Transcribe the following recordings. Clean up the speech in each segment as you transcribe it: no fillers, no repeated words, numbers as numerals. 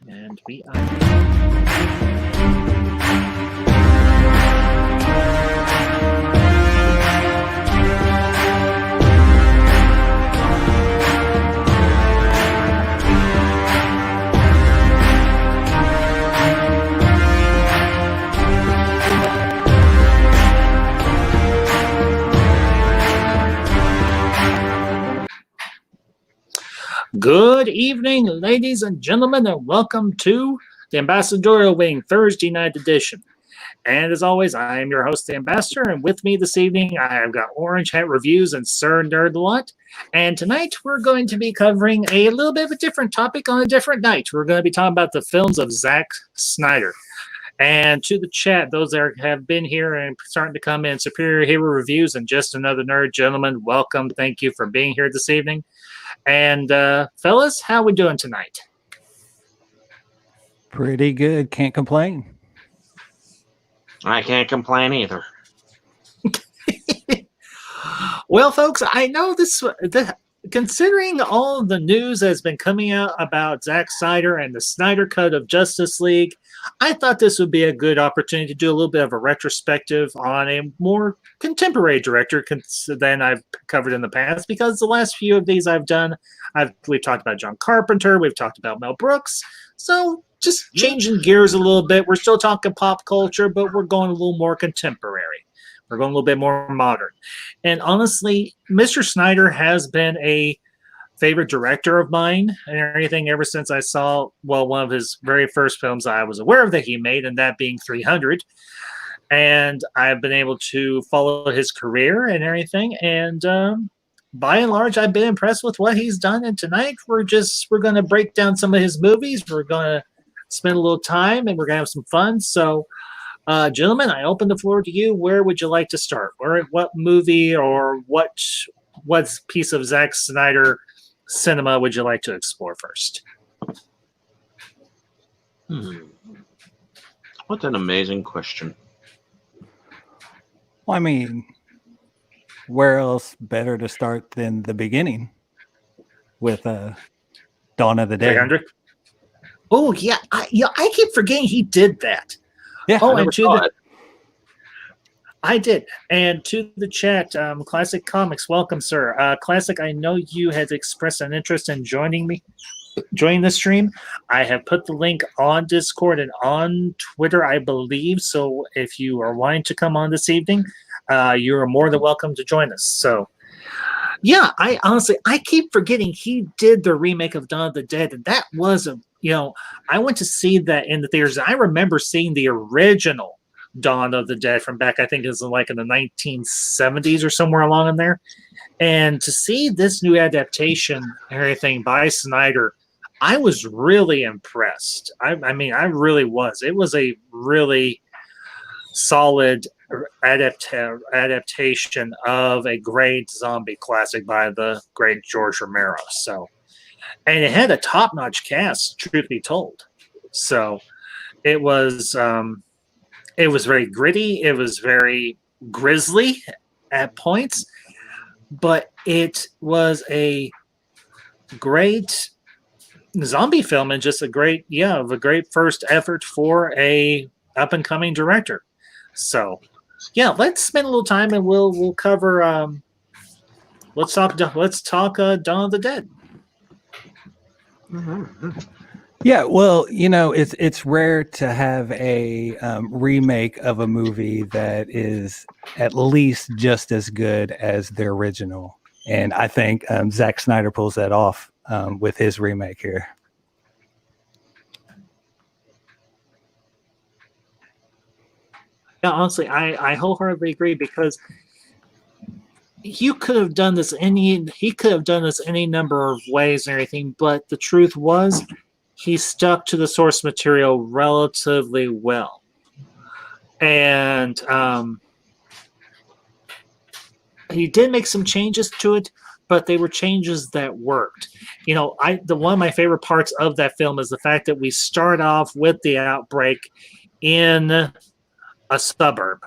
And we are. Good evening, ladies and gentlemen, and welcome to the Ambassadorial Wing Thursday night edition. And as always, I am your host, the Ambassador, and with me this evening, I've got Orange Hat Reviews and Synder. And tonight, we're going to be covering a little bit of a different topic on a different night. We're going to be talking about the films of Zack Snyder. And to the chat, those that have been here and starting to come in, Superior Hero Reviews and Just Another Nerd, gentlemen, welcome. Thank you for being here this evening. And fellas, how we doing tonight? Pretty good. Can't complain. I can't complain either. Well, folks, I know considering all of the news that's been coming out about Zack Snyder and the Snyder Cut of Justice League, I thought this would be a good opportunity to do a little bit of a retrospective on a more contemporary director than I've covered in the past, because the last few of these I've done, we've talked about John Carpenter, we've talked about Mel Brooks, so just changing gears a little bit. We're still talking pop culture, but we're going a little more contemporary. We're going a little bit more modern. And honestly, Mr. Snyder has been a favorite director of mine and everything ever since I saw, one of his very first films I was aware of that he made, and that being 300. And I've been able to follow his career and everything. And by and large, I've been impressed with what he's done. And tonight, we're going to break down some of his movies. We're going to spend a little time and we're going to have some fun. So, gentlemen, I open the floor to you. Where would you like to start? What movie or what piece of Zack Snyder cinema would you like to explore first? What an amazing question. Well, I mean, where else better to start than the beginning with Dawn of the Dead? 300? Oh, yeah. I keep forgetting he did that. Yeah. Oh, and I did. And to the chat, Classic Comics, welcome, sir. Classic, I know you had expressed an interest in joining the stream. I have put the link on Discord and on Twitter, I believe. So if you are wanting to come on this evening, you are more than welcome to join us. So, yeah, I keep forgetting he did the remake of Dawn of the Dead, and that was I went to see that in the theaters. I remember seeing the original Dawn of the Dead from back, I think it was like in the 1970s or somewhere along in there. And to see this new adaptation and everything by Snyder, I was really impressed. I mean, I really was. It was a really solid adaptation of a great zombie classic by the great George Romero. So, and it had a top-notch cast, truth be told. So it was very gritty. It was very grisly at points, but it was a great zombie film and just a great first effort for a up-and-coming director. So, yeah, let's spend a little time and we'll cover. Let's talk Dawn of the Dead. Yeah, well, it's rare to have a remake of a movie that is at least just as good as the original. And I think Zack Snyder pulls that off with his remake here. Yeah, honestly, I wholeheartedly agree, because he could have done this any number of ways and everything, but the truth was he stuck to the source material relatively well. And he did make some changes to it, but they were changes that worked. One of my favorite parts of that film is the fact that we start off with the outbreak in a suburb.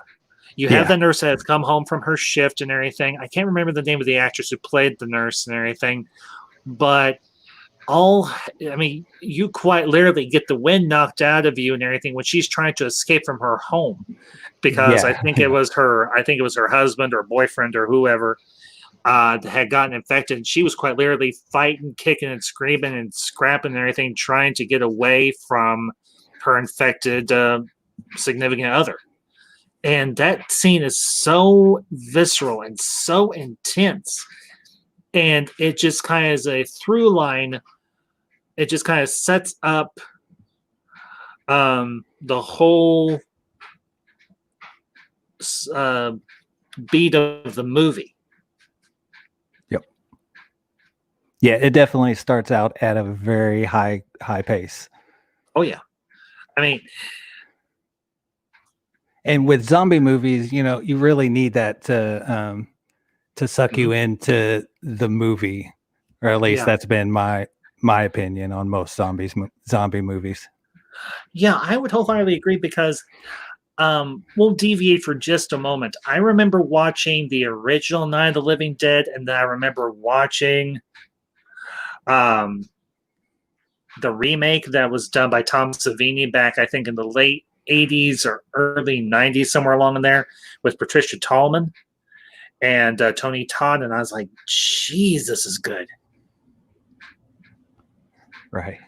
You have the nurse that has come home from her shift and everything. I can't remember the name of the actress who played the nurse and everything, but I mean, you quite literally get the wind knocked out of you and everything when she's trying to escape from her home, because I Yeah, think it was her husband or boyfriend or whoever had gotten infected. And she was quite literally fighting, kicking, and screaming and scrapping and everything, trying to get away from her infected significant other. And that scene is so visceral and so intense. And it just kind of is a through line. It just kind of sets up the whole uh, beat of the movie. yeah, it definitely starts out at a very high pace. Oh yeah, I mean, And with zombie movies, you really need that to suck you into the movie, or at least Yeah. that's been my opinion on most zombie movies. yeah, I would wholeheartedly agree because we'll deviate for just a moment. I remember watching the original Night of the Living Dead, and then I remember watching the remake that was done by Tom Savini back, I think, in the late 80s or early 90s, somewhere along in there, with Patricia Tallman and Tony Todd. And I was like, geez, this is good. Right.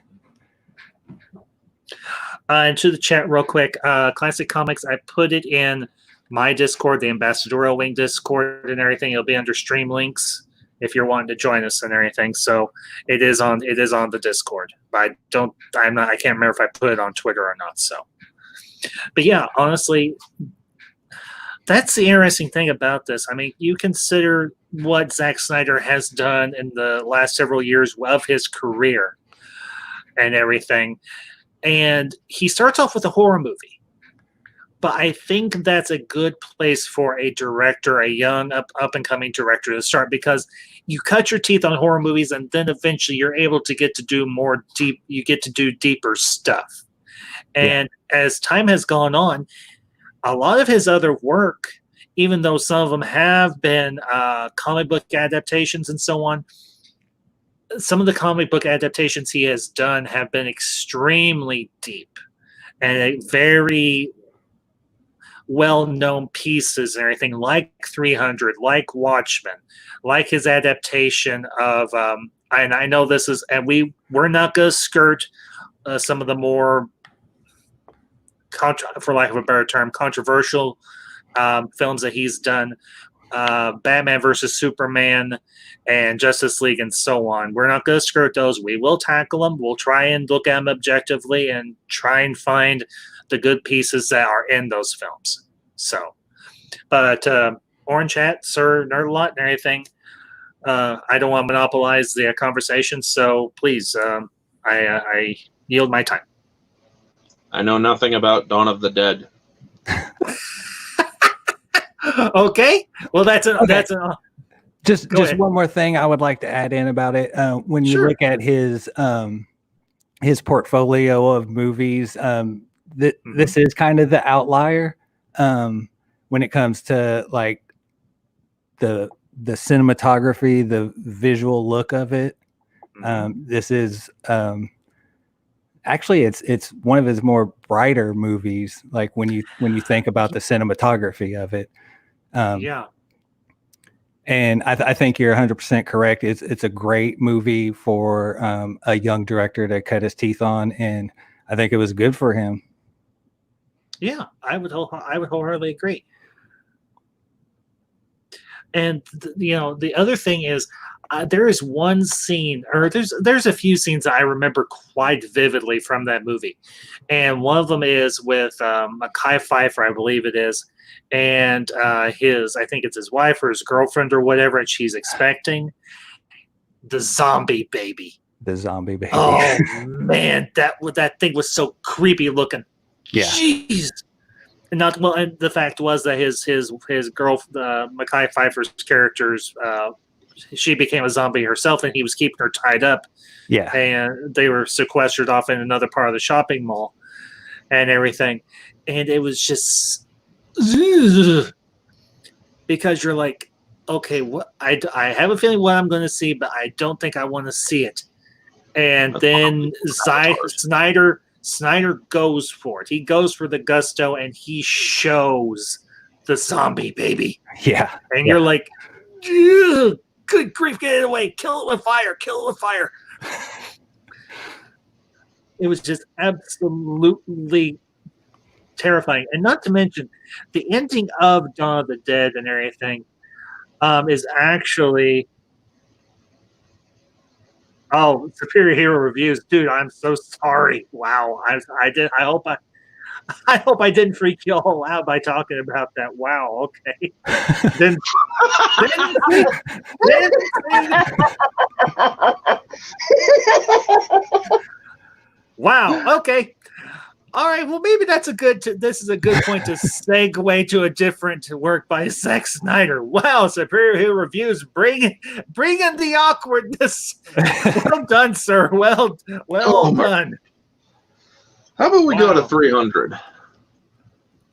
And to the chat real quick, Classic Comics, I put it in my Discord, the Ambassadorial Wing Discord and everything. It'll be under stream links if you're wanting to join us and everything. So it is on the Discord. But I can't remember if I put it on Twitter or not. So, but yeah, honestly, that's the interesting thing about this. I mean, you consider what Zack Snyder has done in the last several years of his career and everything. And he starts off with a horror movie. But I think that's a good place for a director, a young up and coming director to start, because you cut your teeth on horror movies and then eventually you're able to get to do you get to do deeper stuff. And as time has gone on, a lot of his other work, even though some of them have been comic book adaptations and so on, some of the comic book adaptations he has done have been extremely deep and very well-known pieces and everything, like 300, like Watchmen, like his adaptation of and I know this is, and we're not going to skirt some of the more for lack of a better term, controversial films that he's done, Batman versus Superman and Justice League and so on. We're not going to skirt those. We will tackle them. We'll try and look at them objectively and try and find the good pieces that are in those films. So, but Orange Hat, Sir Nerdlot, and everything, I don't want to monopolize the conversation, so please, I yield my time. I know nothing about Dawn of the Dead. Okay, well that's just ahead. one more thing I would like to add in about it. When you look at his portfolio of movies, this is kind of the outlier when it comes to like the cinematography, the visual look of it. This is actually it's one of his more brighter movies, like when you think about the cinematography of it. And I think you're 100% correct. It's a great movie for a young director to cut his teeth on, and I think it was good for him. Yeah, I would wholeheartedly agree. And the other thing is, there is one scene, or there's a few scenes that I remember quite vividly from that movie, and one of them is with Mekhi Phifer, I believe it is, and I think it's his wife or his girlfriend or whatever, and she's expecting the zombie baby. The zombie baby. Oh man, that thing was so creepy looking. Yeah. Jeez. And the fact was that his girl, Mekhi Phifer's character's, she became a zombie herself, and he was keeping her tied up. Yeah. And they were sequestered off in another part of the shopping mall and everything. And it was just because you're like, okay, what I have a feeling what I'm going to see, but I don't think I want to see it. And That's then avatars. Snyder goes for it. He goes for the gusto, and he shows the zombie baby. Yeah. And yeah. you're like, "Ugh, good grief, get it away. Kill it with fire. Kill it with fire." It was just absolutely terrifying. And not to mention, the ending of Dawn of the Dead and everything is actually, superior hero reviews. Dude, I'm so sorry. Wow. I hope I didn't freak you all out by talking about that. Wow. Okay. then, then, then, wow. Okay. All right. Well, maybe this is a good point to segue to a different work by Zack Snyder. Wow. Superior Hero Reviews. Bring in the awkwardness. Well done, sir. Well done. How about we go to Wow. 300?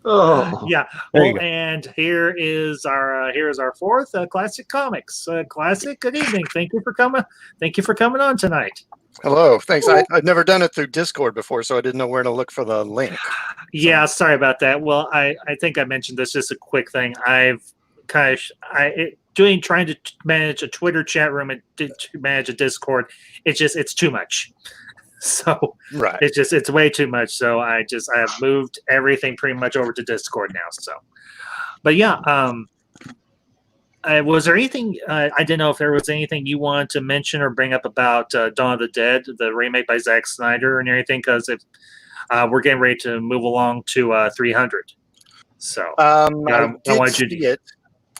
Oh, Yeah. There you Well, go. and here is our fourth classic comics. Classic. Good evening. Thank you for coming. Thank you for coming on tonight. Hello, thanks. I've never done it through Discord before, so I didn't know where to look for the link. Yeah, sorry about that. Well, I think I mentioned this. Just a quick thing. I've trying to manage a Twitter chat room and to manage a Discord. It's too much. So Right. it's way too much. So I have moved everything pretty much over to Discord now. So, but yeah, was there anything I didn't know if there was anything you wanted to mention or bring up about Dawn of the Dead, the remake by Zack Snyder, and everything? Because if we're getting ready to move along to 300, so I wanted did you see it.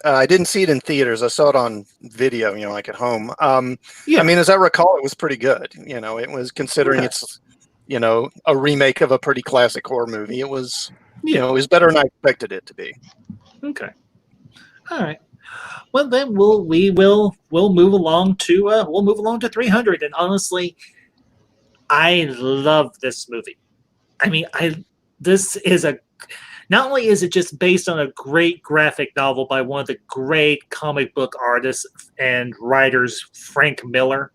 I didn't see it in theaters. I saw it on video, like at home. Yeah. I mean, as I recall, it was pretty good. It was, considering it's, a remake of a pretty classic horror movie. It was, it was better than I expected it to be. Okay. All right. Well, then we'll move along to 300. And honestly, I love this movie. I mean, not only is it just based on a great graphic novel by one of the great comic book artists and writers, Frank Miller.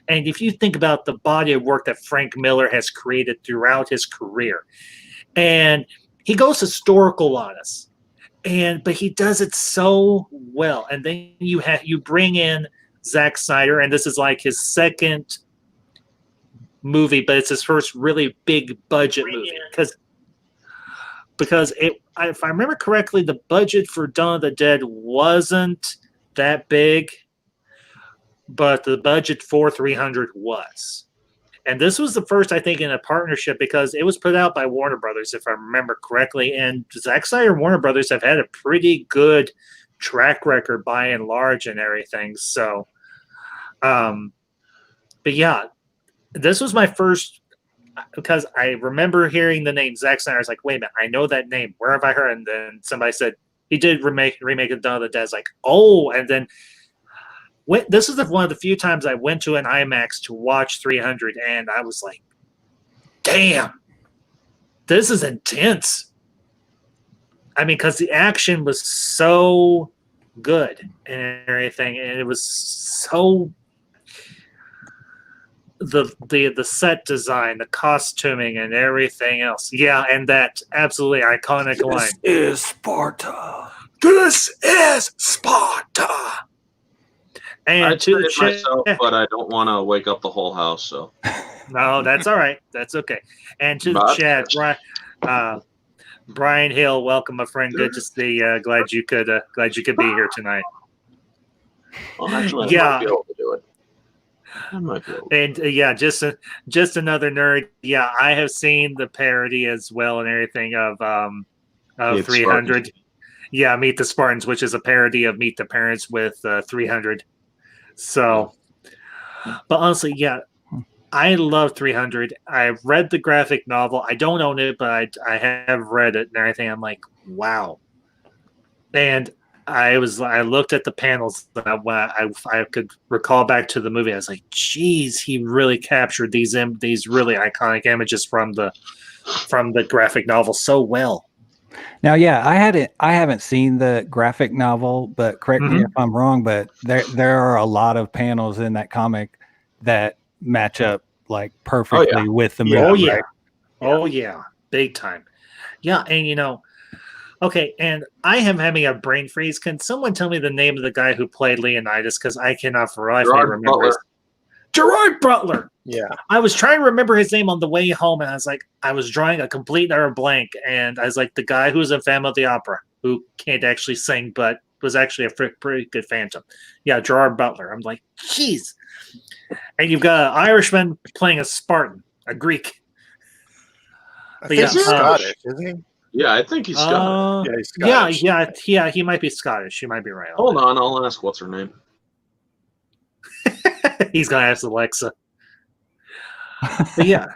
And if you think about the body of work that Frank Miller has created throughout his career, and he goes historical on us, but he does it so well. And then you bring in Zack Snyder, and this is like his second movie, but it's his first really big budget movie because if I remember correctly, the budget for Dawn of the Dead wasn't that big, but the budget for 300 was. And this was the first, I think, in a partnership because it was put out by Warner Brothers, if I remember correctly. And Zack Snyder and Warner Brothers have had a pretty good track record by and large and everything. So, but yeah, this was my first, because I remember hearing the name Zack Snyder. I was like, wait a minute, I know that name. Where have I heard? And then somebody said he did remake of Dawn of the Dead. I was like, oh, and then this is one of the few times I went to an IMAX to watch 300, and I was like, damn, this is intense. I mean, because the action was so good and everything, and it was so the set design, the costuming, and everything else. Yeah, and that absolutely iconic line. This is Sparta. This is Sparta. And I'd to say the it myself, but I don't want to wake up the whole house. So no, that's all right. That's okay. And to the chat, Brian Hill, welcome, my friend. Good to see. Glad you could be here tonight. Well, actually, I might be able to do it. And just another nerd. Yeah, I have seen the parody as well and everything of 300. Yeah, Meet the Spartans, which is a parody of Meet the Parents with 300. So, but honestly, yeah, I love 300. I've read the graphic novel. I don't own it, but I have read it and everything. I'm like, wow. And I looked at the panels that I could recall back to the movie. I was like, geez, he really captured these really iconic images from the graphic novel so well. Now, yeah, I haven't seen the graphic novel, but correct me if I'm wrong, but there are a lot of panels in that comic that match up like perfectly with the movie. Oh yeah. Right? Oh yeah, big time. Yeah, and okay, and I am having a brain freeze. Can someone tell me the name of the guy who played Leonidas? Because I cannot for life remember his. Gerard Butler. Yeah. I was trying to remember his name on the way home, and I was like, I was drawing a complete utter blank, and I was like, the guy who's in Phantom of the Opera, who can't actually sing, but was actually a pretty good Phantom. Yeah, Gerard Butler. I'm like, jeez. And you've got an Irishman playing a Spartan, a Greek. I think he's Scottish, isn't he? Yeah, I think he's Scottish. Yeah, he's Scottish. Yeah, he might be Scottish. You might be right. Hold on, I'll ask what's her name. He's gonna ask Alexa. But yeah,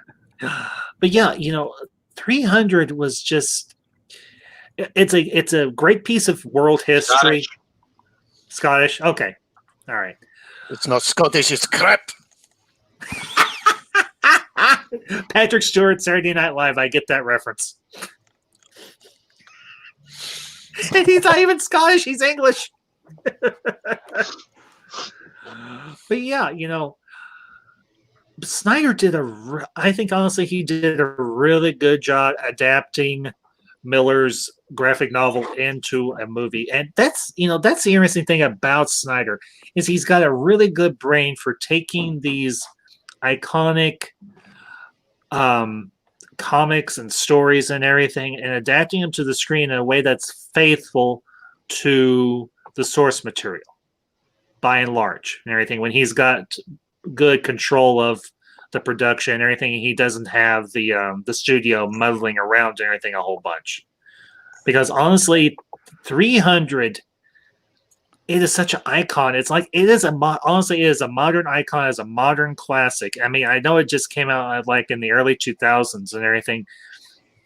300 was just it's a great piece of world history. Scottish. Okay. All right. It's not Scottish, it's crap. Patrick Stewart, Saturday Night Live. I get that reference. And he's not even Scottish, he's English. But yeah, Snyder did I think honestly he did a really good job adapting Miller's graphic novel into a movie. And that's the interesting thing about Snyder is he's got a really good brain for taking these iconic comics and stories and everything and adapting them to the screen in a way that's faithful to the source material by and large and everything. When he's got good control of the production and everything, he doesn't have the studio muddling around and everything a whole bunch. Because honestly, 300, it is such an icon. It's like it is a modern icon, as a modern classic. I mean, I know it just came out like in the early 2000s and everything,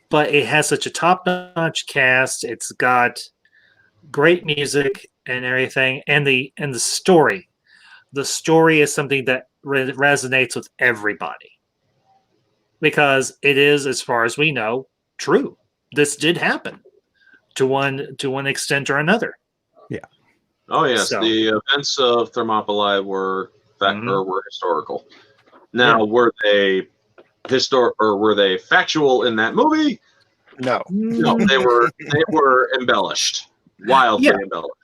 but it has such a top-notch cast. It's got great music and everything, and the story. The story is something that resonates with everybody because it is, as far as we know, true. This did happen to one extent or another. Yeah. Oh yes, the events of Thermopylae were historical. Now, were they were they factual in that movie? No, they were embellished, wildly embellished.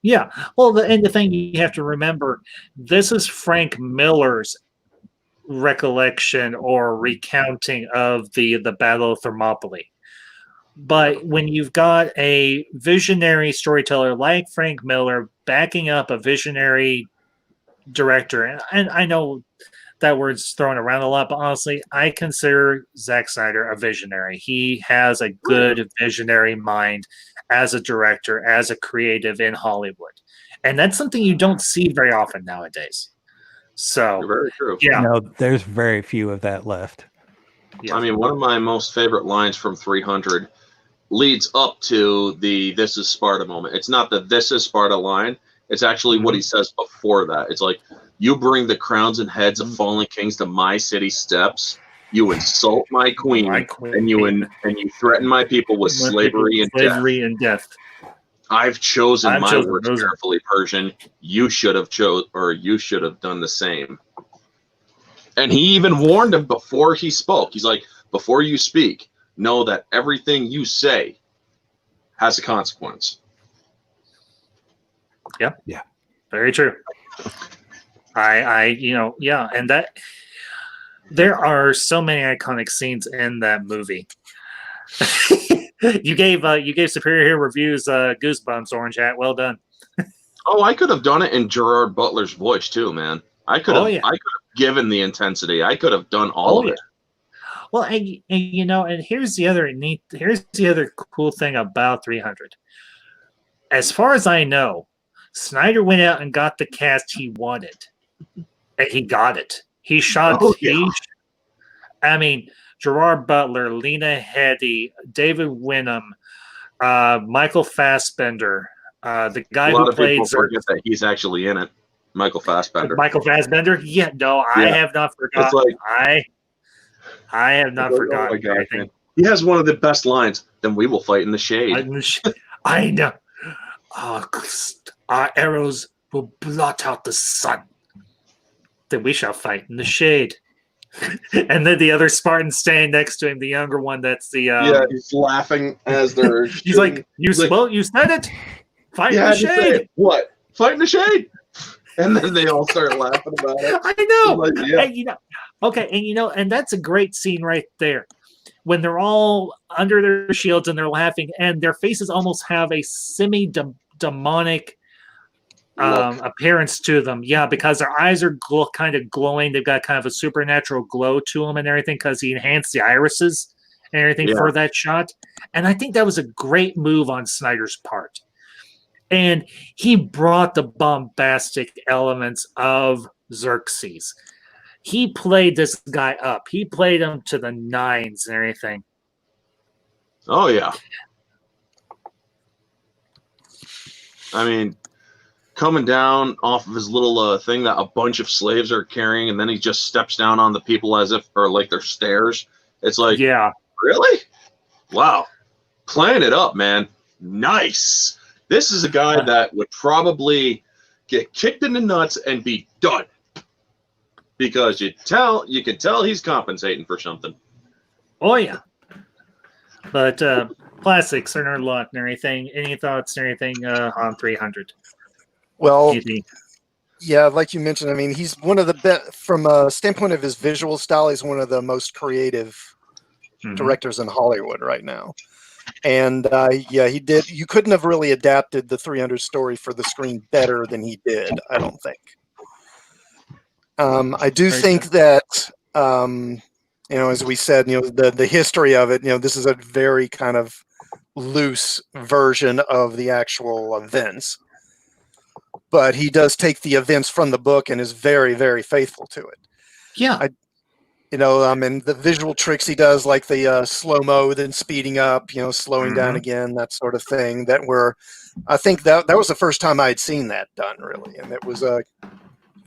Yeah. Well, and the thing you have to remember, this is Frank Miller's recollection or recounting of the Battle of Thermopylae. But when you've got a visionary storyteller like Frank Miller backing up a visionary director, and I know that word's thrown around a lot, but honestly, I consider Zack Snyder a visionary. He has a good visionary mind as a director, as a creative in Hollywood. And that's something you don't see very often nowadays. So, very true. Yeah. No, there's very few of that left. Yeah. I mean, one of my most favorite lines from 300 leads up to the "This is Sparta" moment. It's not the "This is Sparta" line. It's actually what he says before that. It's like, "You bring the crowns and heads of fallen kings to my city steps. You insult my queen, and you threaten my people with slavery and death. I've chosen my words carefully, Persian. You should have done the same." And he even warned him before he spoke. He's like, "Before you speak, know that everything you say has a consequence." Yep. Yeah. Very true. And that there are so many iconic scenes in that movie. You gave Superior Hero Reviews goosebumps, Orange Hat. Well done. Oh, I could have done it in Gerard Butler's voice too, man. I could have given the intensity. I could have done all of it. Well, and here's the other cool thing about 300. As far as I know, Snyder went out and got the cast he wanted, and he got it. He shot. I mean, Gerard Butler, Lena Headey, David Wenham, Michael Fassbender, the guy who played. People forget that he's actually in it. Michael Fassbender. Michael Fassbender? Yeah, no, I have not forgotten. Like, I have not forgotten anything. He has one of the best lines. "Then we will fight in the shade." I know. Our arrows will blot out the sun. Then we shall fight in the shade. And then the other Spartan standing next to him, the younger one. That's the Yeah, he's laughing as they're. he's like, you said it. Fight in the had to say shade. it. What? Fight in the shade. And then they all start laughing about it. I know. Like, yeah. And, and that's a great scene right there. When they're all under their shields and they're laughing, and their faces almost have a semi-demonic appearance to them. Yeah, because their eyes are kind of glowing. They've got kind of a supernatural glow to them and everything because he enhanced the irises and everything for that shot. And I think that was a great move on Snyder's part. And he brought the bombastic elements of Xerxes. He played this guy up. He played him to the nines and everything. Oh, yeah. I mean, coming down off of his little thing that a bunch of slaves are carrying, and then he just steps down on the people as if, or like they're stairs. It's like, yeah, really? Wow. Playing it up, man. Nice. This is a guy that would probably get kicked in the nuts and be done. Because you can tell he's compensating for something. Oh, yeah. But classics are a lot and everything. Any thoughts and everything on 300? Well, yeah, like you mentioned, I mean, he's one of the best from a standpoint of his visual style. He's one of the most creative directors in Hollywood right now. And yeah, he did. You couldn't have really adapted the 300 story for the screen better than he did, I don't think. I do think that, as we said, the history of it, this is a very kind of loose version of the actual events. But he does take the events from the book and is very, very faithful to it. Yeah. And the visual tricks he does, like the slow-mo, then speeding up, slowing down again, that sort of thing, I think that was the first time I had seen that done, really. And it was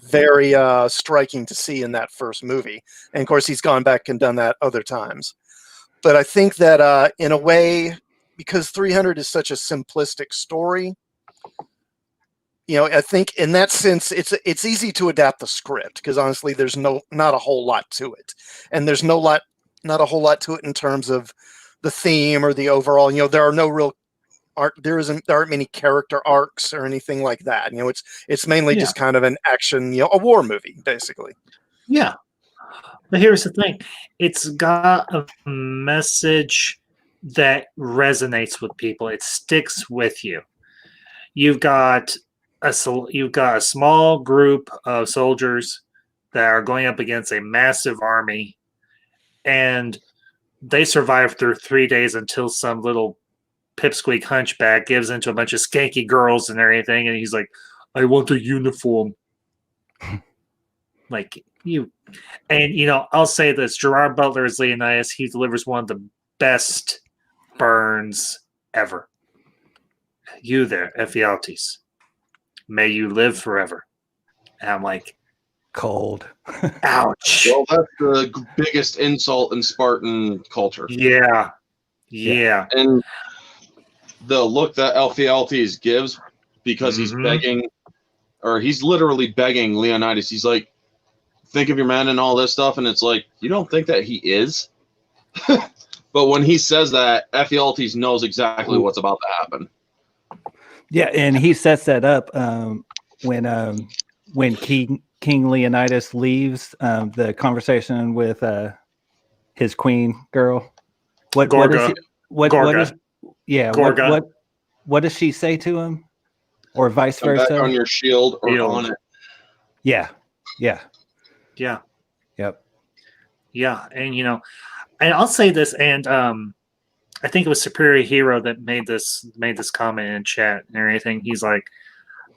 very striking to see in that first movie. And of course, he's gone back and done that other times. But I think that in a way, because 300 is such a simplistic story, I think in that sense, it's easy to adapt the script because honestly, there's not a whole lot to it, and there's not a whole lot to it in terms of the theme or the overall. There are no real art. There aren't many character arcs or anything like that. It's mainly just kind of an action, a war movie, basically. Yeah, but here's the thing: it's got a message that resonates with people. It sticks with you. You've got a small group of soldiers that are going up against a massive army, and they survive through 3 days until some little pipsqueak hunchback gives into a bunch of skanky girls and everything, and he's like, I want a uniform. Like you. And, I'll say this, Gerard Butler as Leonidas, he delivers one of the best burns ever. You there, Ephialtes. May you live forever. And I'm like, cold. Ouch. Well, that's the biggest insult in Spartan culture. Yeah. And the look that Ephialtes gives, because he's begging, or he's literally begging Leonidas. He's like, think of your men and all this stuff. And it's like, you don't think that he is? But when he says that, Ephialtes knows exactly what's about to happen. Yeah, and he sets that up when King Leonidas leaves the conversation with his queen girl. Gorga. What does she say to him, or vice versa? Back on your shield or on it. Yeah. Yep. Yeah, and and I'll say this, and I think it was Superior Hero that made this comment in chat and everything. He's like,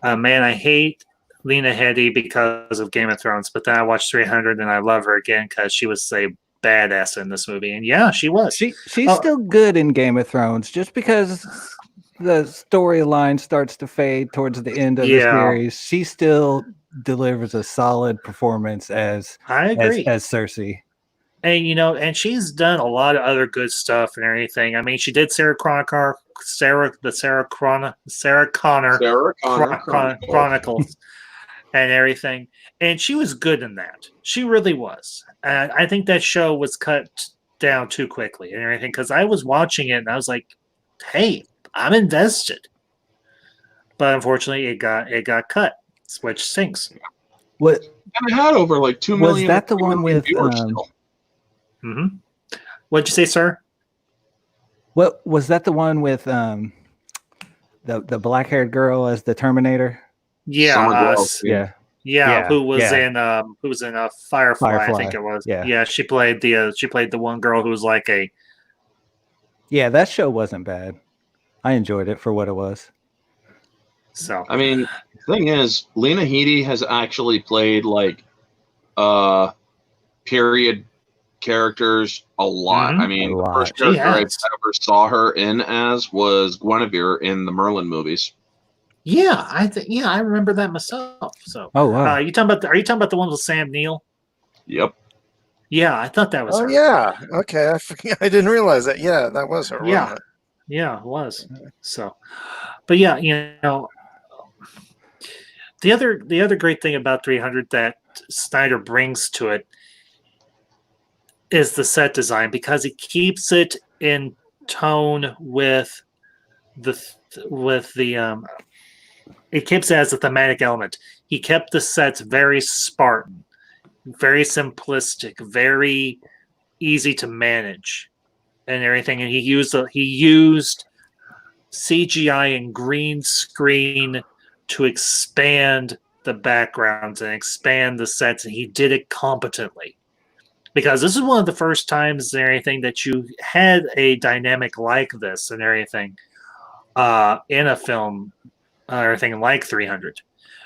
man, I hate Lena Headey because of Game of Thrones, but then I watched 300 and I love her again because she was a badass in this movie. And yeah, she was. She's still good in Game of Thrones, just because the storyline starts to fade towards the end of the series. She still delivers a solid performance as Cersei. And and she's done a lot of other good stuff and everything. I mean, she did Sarah Connor Chronicles and everything. And she was good in that. She really was. And I think that show was cut down too quickly and everything because I was watching it and I was like, hey, I'm invested. But unfortunately, it got cut, which stinks. What And it had over like 2 was million. that? The one with viewers still. Mm-hmm. What'd you say, sir? what was that? The one with the black haired girl as the Terminator? Yeah, Summer Glau, Yeah, yeah. Who was yeah. in a Firefly? I think it was. Yeah. She played the one girl who was like a. Yeah, that show wasn't bad. I enjoyed it for what it was. So I mean, the thing is, Lena Headey has actually played like period characters a lot. Mhm. I mean, A the lot. first She character I has. ever saw her in as was Guinevere in the Merlin movies. yeah, I remember that myself. So Oh wow. are you talking about the one with Sam Neill? Yep. Yeah, I thought that was Oh her. yeah. Okay. I didn't realize that. Yeah, that was her. Yeah. Wasn't it? Yeah, it was. So, but yeah, the other great thing about 300 that Snyder brings to it is the set design because he keeps it in tone with the it keeps it as a thematic element. He kept the sets very Spartan, very simplistic, very easy to manage, and everything. And he used CGI and green screen to expand the backgrounds and expand the sets, and he did it competently. Because this is one of the first times and everything that you had a dynamic like this and everything in a film or anything like 300,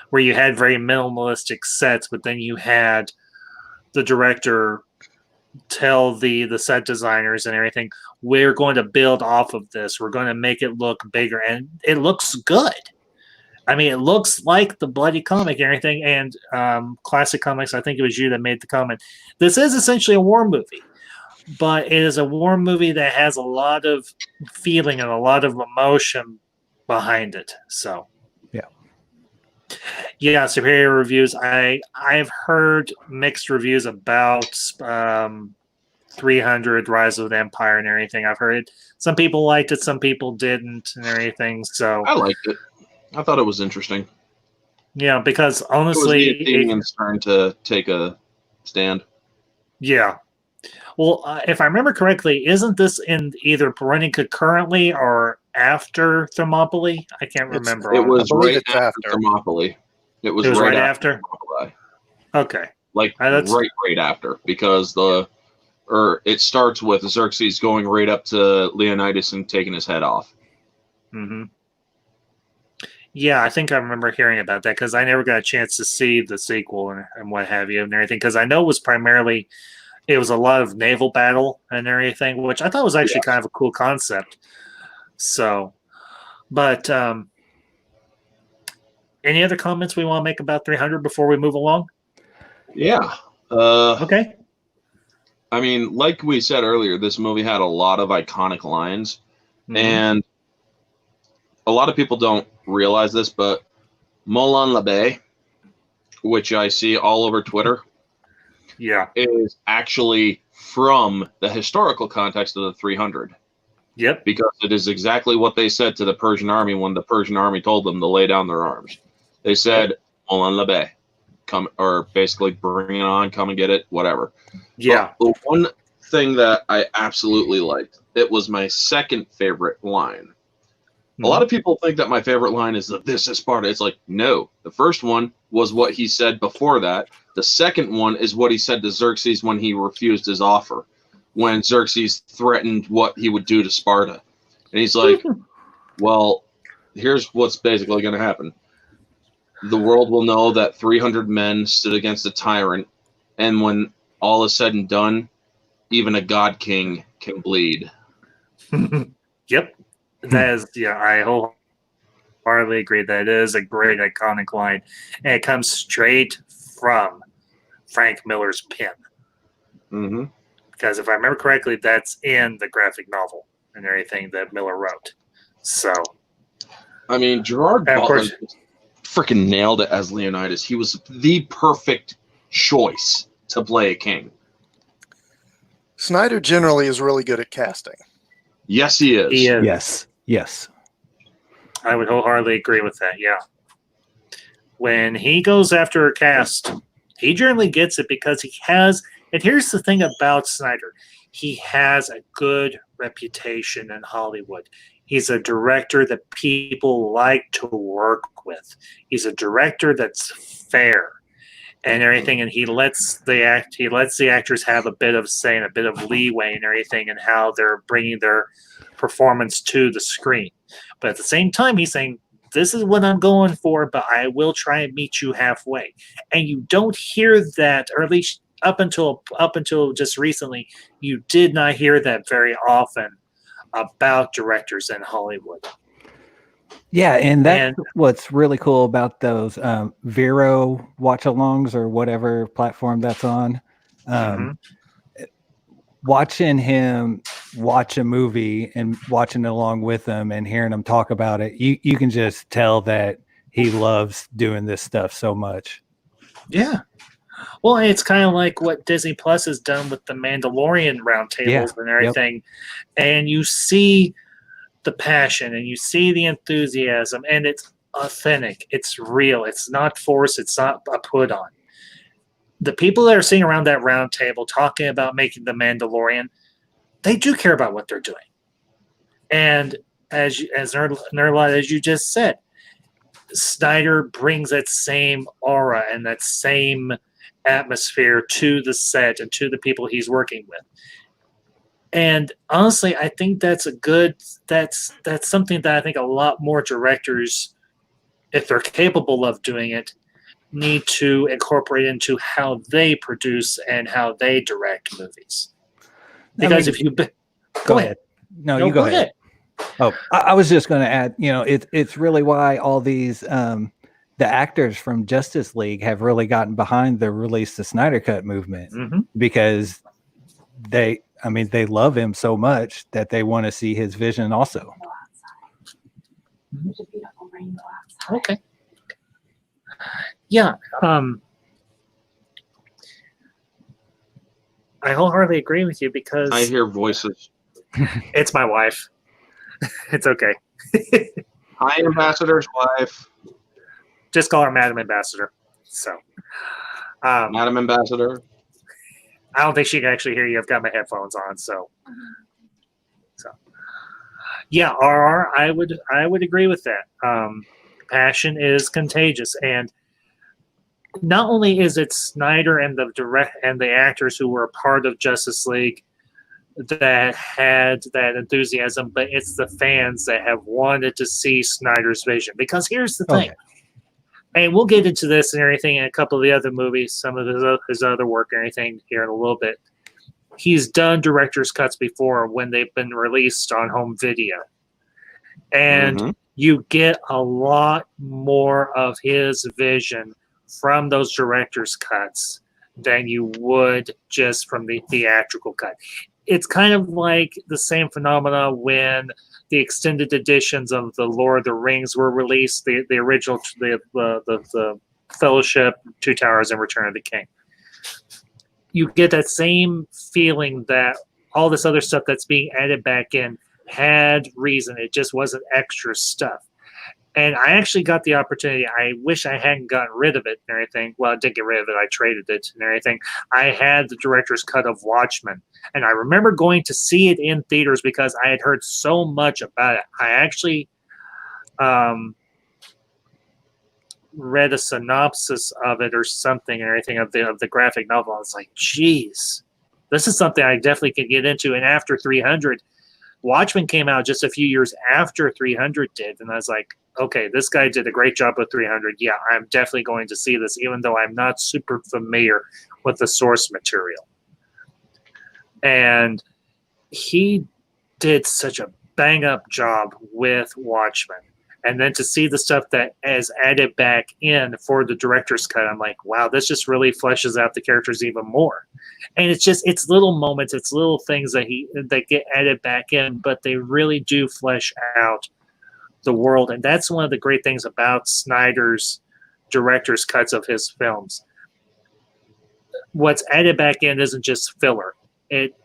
where you had very minimalistic sets, but then you had the director tell the set designers and everything, we're going to build off of this. We're going to make it look bigger, and it looks good. I mean, it looks like the bloody comic and everything. And Classic Comics, I think it was you that made the comment. This is essentially a war movie, but it is a war movie that has a lot of feeling and a lot of emotion behind it. So, yeah, superior reviews. I've heard mixed reviews about 300 Rise of the Empire and everything. I've heard some people liked it, some people didn't, and everything. So I liked it. I thought it was interesting. yeah, because It was honestly, Neil Gaiman's turn to take a stand. yeah. Well, if I remember correctly, isn't this in either running concurrently or after Thermopylae? I can't remember. It was believe right it's after after. Thermopylae. It was right right after? Thermopylae. Okay. Like That's- right after, because it starts with Xerxes going right up to Leonidas and taking his head off. Mm-hmm. Yeah, I think I remember hearing about that because I never got a chance to see the sequel and what have you and everything. Because I know it was a lot of naval battle and everything, which I thought was actually kind of a cool concept. So, but any other comments we want to make about 300 before we move along? Yeah. Okay. I mean, like we said earlier, this movie had a lot of iconic lines, and a lot of people don't realize this, but Moulin Labe, which I see all over Twitter, is actually from the historical context of the 300. Yep. Because it is exactly what they said to the Persian army when the Persian army told them to lay down their arms. They said, Moulin Labe, come, or basically bring it on, come and get it, whatever. Yeah. But the one thing that I absolutely liked, it was my second favorite line. A lot of people think that my favorite line is that this is Sparta. It's like, no. The first one was what he said before that. The second one is what he said to Xerxes when he refused his offer, when Xerxes threatened what he would do to Sparta. And he's like, well, here's what's basically going to happen. The world will know that 300 men stood against a tyrant, and when all is said and done, even a god king can bleed. Yep. That is, I wholeheartedly agree. That is a great iconic line. And it comes straight from Frank Miller's pen. Mm-hmm. Because if I remember correctly, that's in the graphic novel and everything that Miller wrote. So, I mean, Gerard of Butler course, freaking nailed it as Leonidas. He was the perfect choice to play a king. Snyder generally is really good at casting. Yes, he is. He is. Yes. I would wholeheartedly agree with that. Yeah. When he goes after a cast, he generally gets it because he has. And here's the thing about Snyder: he has a good reputation in Hollywood. He's a director that people like to work with. He's a director that's fair and everything, and he lets the actors have a bit of say and a bit of leeway and everything, and how they're bringing their performance to the screen. But at the same time, he's saying, "This is what I'm going for, but I will try and meet you halfway." And you don't hear that, or at least up until just recently, you did not hear that very often about directors in Hollywood. Yeah, and that's what's really cool about those Vero watch-alongs or whatever platform that's on. Watching him watch a movie and watching it along with him and hearing him talk about it, you can just tell that he loves doing this stuff so much. Yeah. Well, it's kind of like what Disney Plus has done with the Mandalorian roundtables and everything. Yep. And you see the passion and you see the enthusiasm, and it's authentic. It's real. It's not forced. It's not a put on. The people that are sitting around that round table talking about making the Mandalorian, they do care about what they're doing. And as Nerdlot, as you just said, Snyder brings that same aura and that same atmosphere to the set and to the people he's working with. And honestly, I think that's something that I think a lot more directors, if they're capable of doing it, need to incorporate into how they produce and how they direct movies. Because if you go ahead. No, you go ahead. Oh, I was just going to add, it's really why all these the actors from Justice League have really gotten behind the release the Snyder Cut movement, because they love him so much that they want to see his vision also. Okay. Yeah. I wholeheartedly agree with you because I hear voices. It's my wife. It's okay. Hi, Ambassador's wife. Just call her Madam Ambassador. So, Madam Ambassador. I don't think she can actually hear you. I've got my headphones on, so yeah. RR, I would agree with that. Passion is contagious, and not only is it Snyder and the actors who were a part of Justice League that had that enthusiasm, but it's the fans that have wanted to see Snyder's vision. Because here's the thing. And we'll get into this and everything in a couple of the other movies, some of his other work and everything here in a little bit. He's done director's cuts before when they've been released on home video. And you get a lot more of his vision from those director's cuts than you would just from the theatrical cut. It's kind of like the same phenomena when the extended editions of the Lord of the Rings were released, the original, the Fellowship, Two Towers, and Return of the King. You get that same feeling that all this other stuff that's being added back in had reason. It just wasn't extra stuff. And I actually got the opportunity. I wish I hadn't gotten rid of it and everything. Well, I didn't get rid of it. I traded it and everything. I had the director's cut of Watchmen. And I remember going to see it in theaters because I had heard so much about it. I actually read a synopsis of it or something and everything of the graphic novel. I was like, geez, this is something I definitely could get into. And after 300, Watchmen came out just a few years after 300 did. And I was like, okay, this guy did a great job with 300. Yeah, I'm definitely going to see this, even though I'm not super familiar with the source material. And he did such a bang-up job with Watchmen. And then to see the stuff that is added back in for the director's cut, I'm like, wow, this just really fleshes out the characters even more. And it's little moments, it's little things that get added back in, but they really do flesh out the world. And that's one of the great things about Snyder's director's cuts of his films. What's added back in isn't just filler. It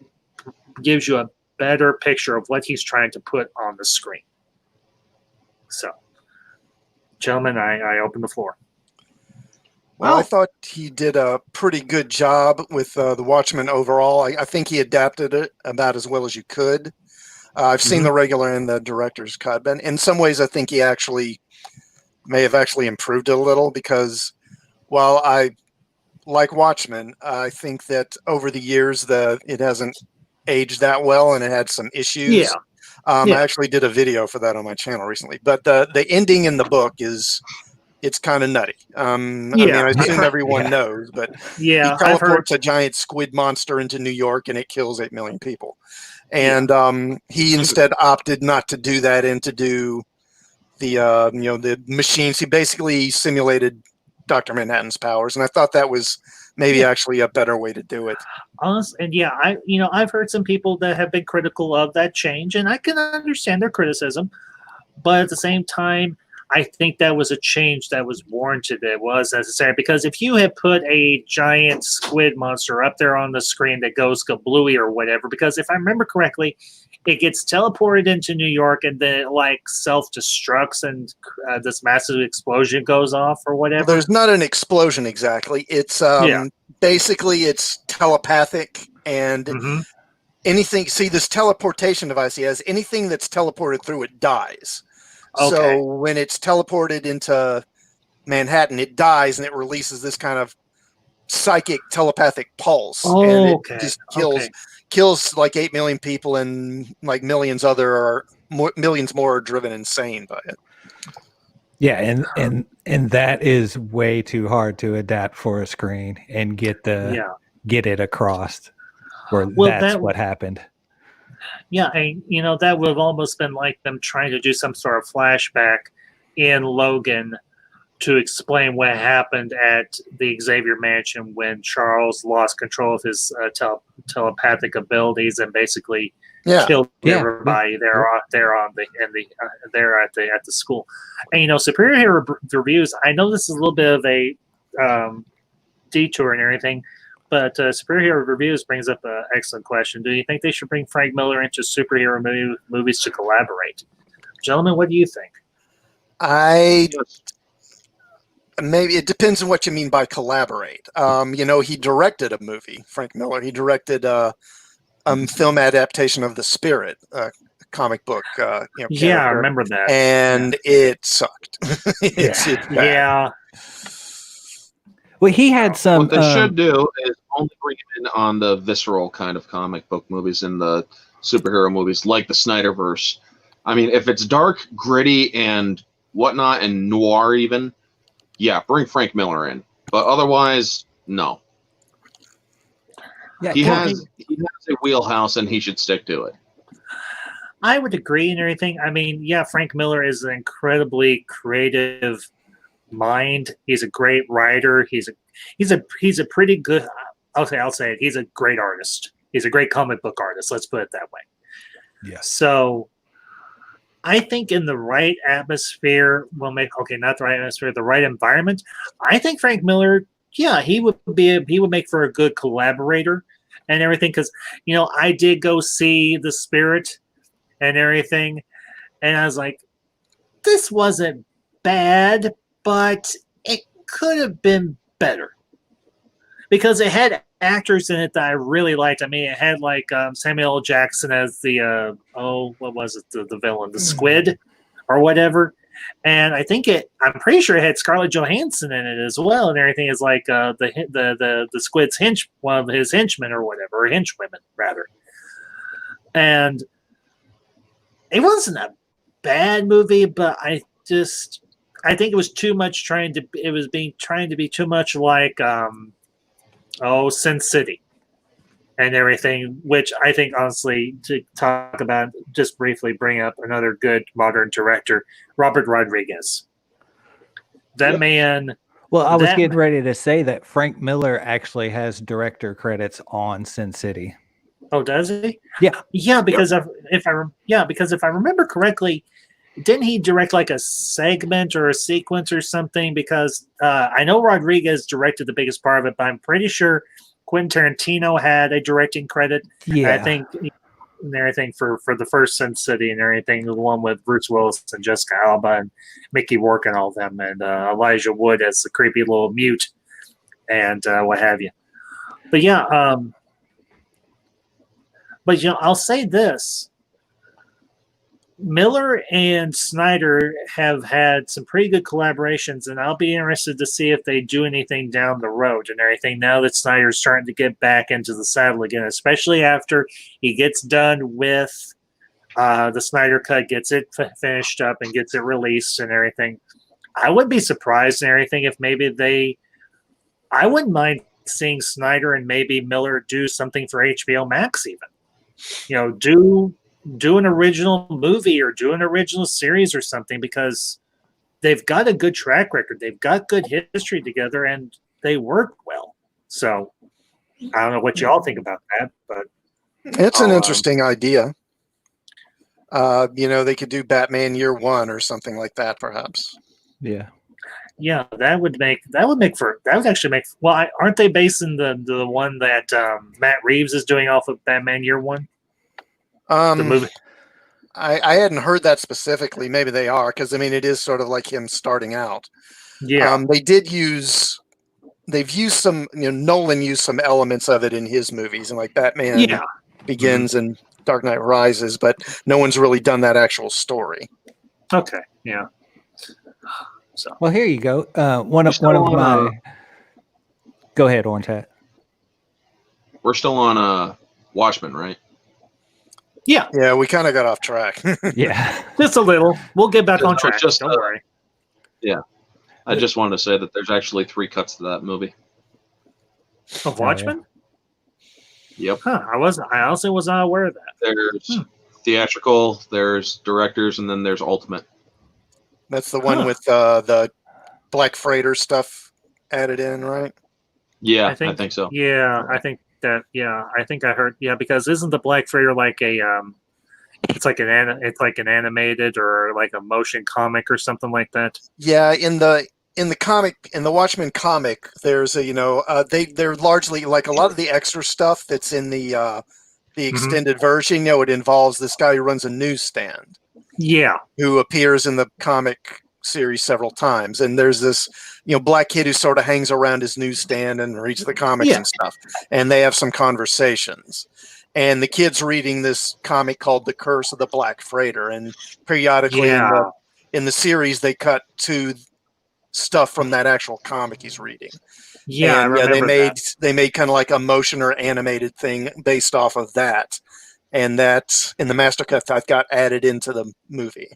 gives you a better picture of what he's trying to put on the screen. So, gentlemen, I open the floor. Well, I thought he did a pretty good job with The Watchmen overall. I think he adapted it about as well as you could. I've seen the regular and the director's cut, but in some ways I think he may have improved it a little, because while I like Watchmen, I think that over the years it hasn't aged that well and it had some issues. Yeah. I actually did a video for that on my channel recently, but the ending in the book it's kind of nutty. I mean, I assume everyone knows, but he teleports a giant squid monster into New York and it kills 8 million people. And he instead opted not to do that and to do the machines. He basically simulated Dr. Manhattan's powers, and I thought that was maybe actually a better way to do it. And I've heard some people that have been critical of that change, and I can understand their criticism, but at the same time, I think that was a change that was warranted. It was necessary, because if you had put a giant squid monster up there on the screen that goes kablooey or whatever, because if I remember correctly, it gets teleported into New York and then it like self-destructs and this massive explosion goes off or whatever. Well, there's not an explosion exactly. It's basically it's telepathic, and anything. See, this teleportation device he has, anything that's teleported through it dies. Okay. So when it's teleported into Manhattan, it dies and it releases this kind of psychic telepathic pulse, and it just kills like 8 million people, and like millions more are driven insane by it. Yeah, and that is way too hard to adapt for a screen and get it across. That's what happened. Yeah, and that would have almost been like them trying to do some sort of flashback in Logan to explain what happened at the Xavier Mansion when Charles lost control of his telepathic abilities and basically killed everybody there at the school. And Superior Reviews, I know this is a little bit of a detour and everything, but Superhero Reviews brings up an excellent question. Do you think they should bring Frank Miller into superhero movies to collaborate? Gentlemen, what do you think? Maybe it depends on what you mean by collaborate. He directed a movie, Frank Miller. He directed a film adaptation of The Spirit, comic book. I remember that. And it sucked. It's bad. Well, he had some. What they should do is only bring him in on the visceral kind of comic book movies and the superhero movies, like the Snyderverse. I mean, if it's dark, gritty, and whatnot, and noir even, bring Frank Miller in. But otherwise, no. Yeah, he has a wheelhouse, and he should stick to it. I would agree and everything. I mean, Frank Miller is an incredibly creative mind. He's a great writer. He's a pretty good. I'll say it. He's a great artist. He's a great comic book artist. Let's put it that way. Yeah. So, I think in the right atmosphere, not the right atmosphere, the right environment. I think Frank Miller, he would make for a good collaborator and everything. Because I did go see The Spirit and everything, and I was like, this wasn't bad, but it could have been better because it had actors in it that I really liked. I mean, it had like Samuel L. Jackson as the what was it, the villain, the Squid or whatever, and I'm pretty sure it had Scarlett Johansson in it as well, and everything is like the Squid's one of his henchmen or whatever, or henchwomen rather, and it wasn't a bad movie, but I think it was too much trying to be too much like Sin City and everything, which I think honestly, to talk about, just briefly bring up another good modern director, Robert Rodriguez. That man. Well, I was getting ready to say that Frank Miller actually has director credits on Sin City. Oh, does he? Yeah. Yeah, because if I remember correctly, didn't he direct like a segment or a sequence or something? Because I know Rodriguez directed the biggest part of it, but I'm pretty sure Quentin Tarantino had a directing credit. Yeah. I think and everything for the first Sin City and everything, the one with Bruce Willis and Jessica Alba and Mickey Rourke and all them, and Elijah Wood as the creepy little mute and what have you. But yeah, but I'll say this. Miller and Snyder have had some pretty good collaborations, and I'll be interested to see if they do anything down the road and everything now that Snyder's starting to get back into the saddle again, especially after he gets done with the Snyder Cut, gets it finished up and gets it released and everything. I wouldn't be surprised and everything if maybe I wouldn't mind seeing Snyder and maybe Miller do something for HBO Max even. Do an original movie or do an original series or something, because they've got a good track record. They've got good history together and they work well. So I don't know what y'all think about that, but it's an interesting idea. They could do Batman Year One or something like that, perhaps. Yeah. Yeah, that would actually make. Well, aren't they basing the one that Matt Reeves is doing off of Batman Year One? The movie. I hadn't heard that specifically. Maybe they are, because it is sort of like him starting out. Yeah, They've used some. Nolan used some elements of it in his movies, and like Batman Begins and Dark Knight Rises, but no one's really done that actual story. Okay, yeah. So well, here you go. One of my. Go ahead, Orange Hat. We're still on Watchmen, right? Yeah, we kind of got off track. Yeah, just a little. We'll get back on track. Don't worry. Yeah, I just wanted to say that there's actually 3 cuts to that movie. Of Watchmen? Yep. Huh, I honestly was not aware of that. There's theatrical, there's directors, and then there's ultimate. That's the one with the Black Freighter stuff added in, right? Yeah, I think so. Yeah, I think that. Yeah, I think I heard. Yeah, because isn't the Black Freighter like a it's like an animated or like a motion comic or something like that? Yeah, in the comic, in the Watchmen comic, there's they're largely like a lot of the extra stuff that's in the extended version. It involves this guy who runs a newsstand. Yeah, who appears in the comic series several times, and there's this black kid who sort of hangs around his newsstand and reads the comics and stuff, and they have some conversations, and the kid's reading this comic called The Curse of the Black Freighter, and periodically in the series they cut to stuff from that actual comic he's reading. Yeah, and I remember they made kind of like a motion or animated thing based off of that. And that in the master cut that got added into the movie.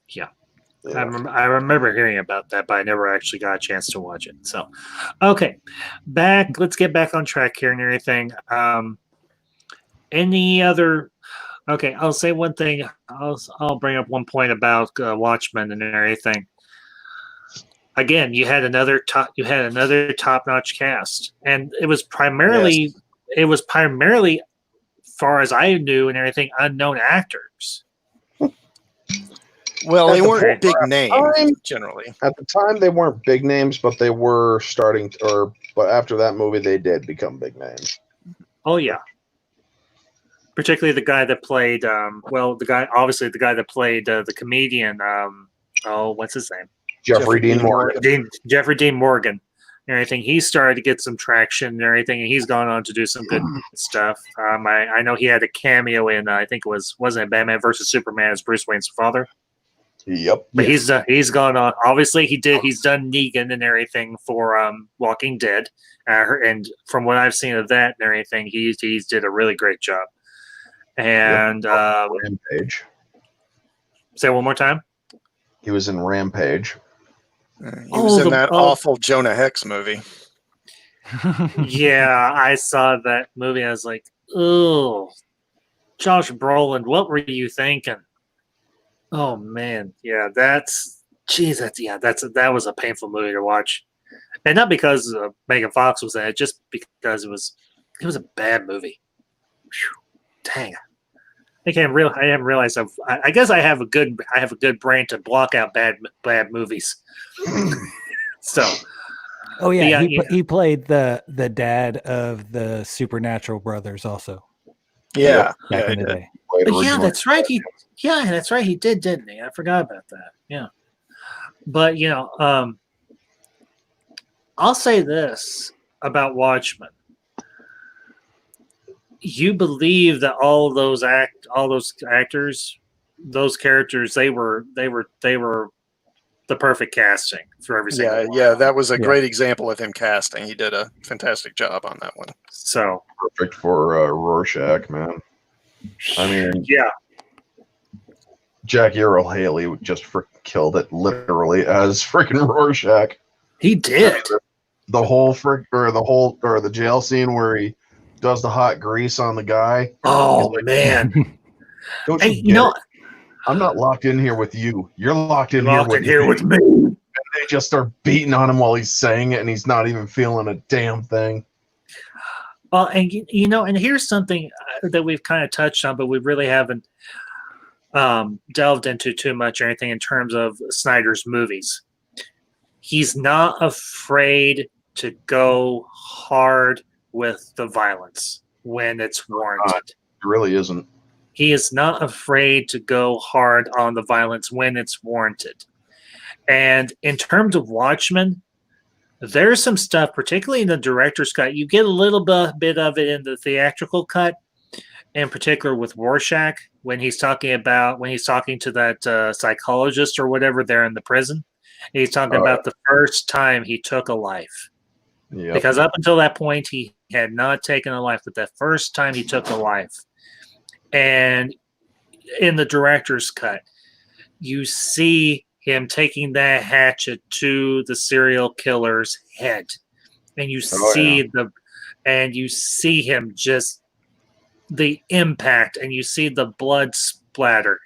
Yeah. I remember hearing about that, but I never actually got a chance to watch it. So, okay, let's get back on track here and everything. Any other? Okay, I'll say one thing. I'll bring up one point about Watchmen and everything. Again, you had another top-notch cast, and it was primarily far as I knew and everything, unknown actors. Well, they weren't big names generally. At the time, they weren't big names, but they were starting but after that movie, they did become big names. Oh, yeah. Particularly the guy that played, the guy that played the comedian, what's his name? Jeffrey Dean Morgan. Jeffrey Dean Morgan. And everything, he started to get some traction and everything, and he's gone on to do some good stuff. I know he had a cameo in I think wasn't it Batman versus Superman as Bruce Wayne's father? Yep. But he's gone on. Obviously, he's done Negan and everything for Walking Dead, and from what I've seen of that and everything, he's did a really great job. And Rampage. Say it one more time. He was in Rampage. He was in that awful Jonah Hex movie. Yeah, I saw that movie. I was like, "Oh, Josh Brolin, what were you thinking?" Oh man, yeah, that was a painful movie to watch, and not because Megan Fox was in it, just because it was a bad movie. Whew, dang. I haven't realized. I guess I have a good brain to block out bad movies. So. Oh yeah, Yeah, he played the dad of the Supernatural brothers also Yeah, back yeah, in the he did. day. Yeah, that's right. That's right. He did, didn't he? I forgot about that. Yeah, but I'll say this about Watchmen: you believe that all those actors, those characters, they were the perfect casting for every single Yeah, one. yeah, that was a Yeah. great example of him casting. He did a fantastic job on that one. So Perfect for Rorschach, man. I mean, yeah, Jackie Earl Haley just freaking killed it, literally, as freaking Rorschach. he did. The whole the jail scene where he does the hot grease on the guy. Oh He's like, man, don't hey, you get it? I'm not locked in here with you. You're locked in here with me. me. And they just start beating on him while he's saying it, and he's not even feeling a damn thing. Well, and and here's something that we've kind of touched on, but we really haven't delved into too much or anything in terms of Snyder's movies. He's not afraid to go hard with the violence when it's warranted. It really isn't. He is not afraid to go hard on the violence when it's warranted. And in terms of Watchmen, there's some stuff, particularly in the director's cut. You get a little bit of it in the theatrical cut, in particular with Rorschach when he's talking to that psychologist or whatever there in the prison. He's talking about the first time he took a life. Yep. Because up until that point, he had not taken a life, but that first time he took a life. And in the director's cut, you see him taking that hatchet to the serial killer's head, and you see him just the impact, and you see the blood splatter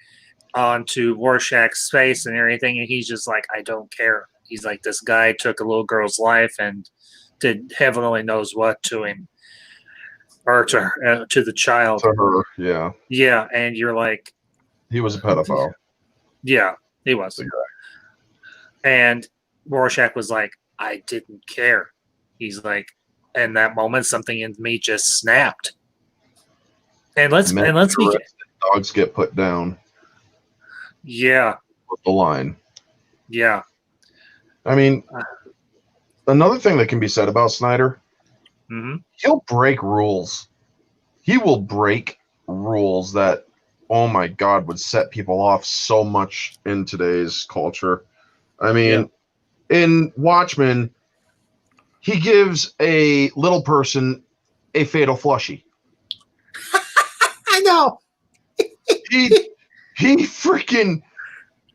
onto Rorschach's face and everything, and he's just like, I don't care. He's like, this guy took a little girl's life and did heaven only knows what to him, or to the child. To her, yeah. Yeah, and you're like, he was a pedophile. Yeah, he was. And Rorschach was like, I didn't care. He's like, in that moment, something in me just snapped. And let's be dogs get put down. Yeah. With the line. Yeah. I mean, another thing that can be said about Snyder, he'll break rules. He will break rules that, oh my God, would set people off so much in today's culture. I mean, in Watchmen, he gives a little person a fatal flushie. I know. He freaking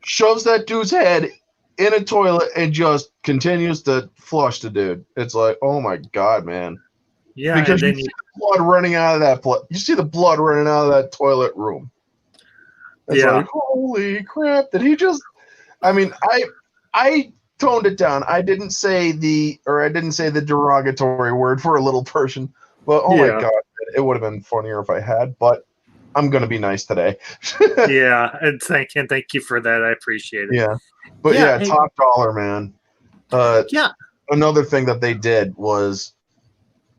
shoves that dude's head in a toilet and just continues to flush the dude. It's like, oh my God, man. Yeah, because you see the blood running out of that. You see the blood running out of that toilet room. It's like, holy crap! Did he just? I mean, I toned it down. I didn't say the derogatory word for a little person, but oh my God, it would have been funnier if I had. But I'm gonna be nice today. Yeah, and thank you for that. I appreciate it. Yeah, but top dollar, man. Another thing that they did was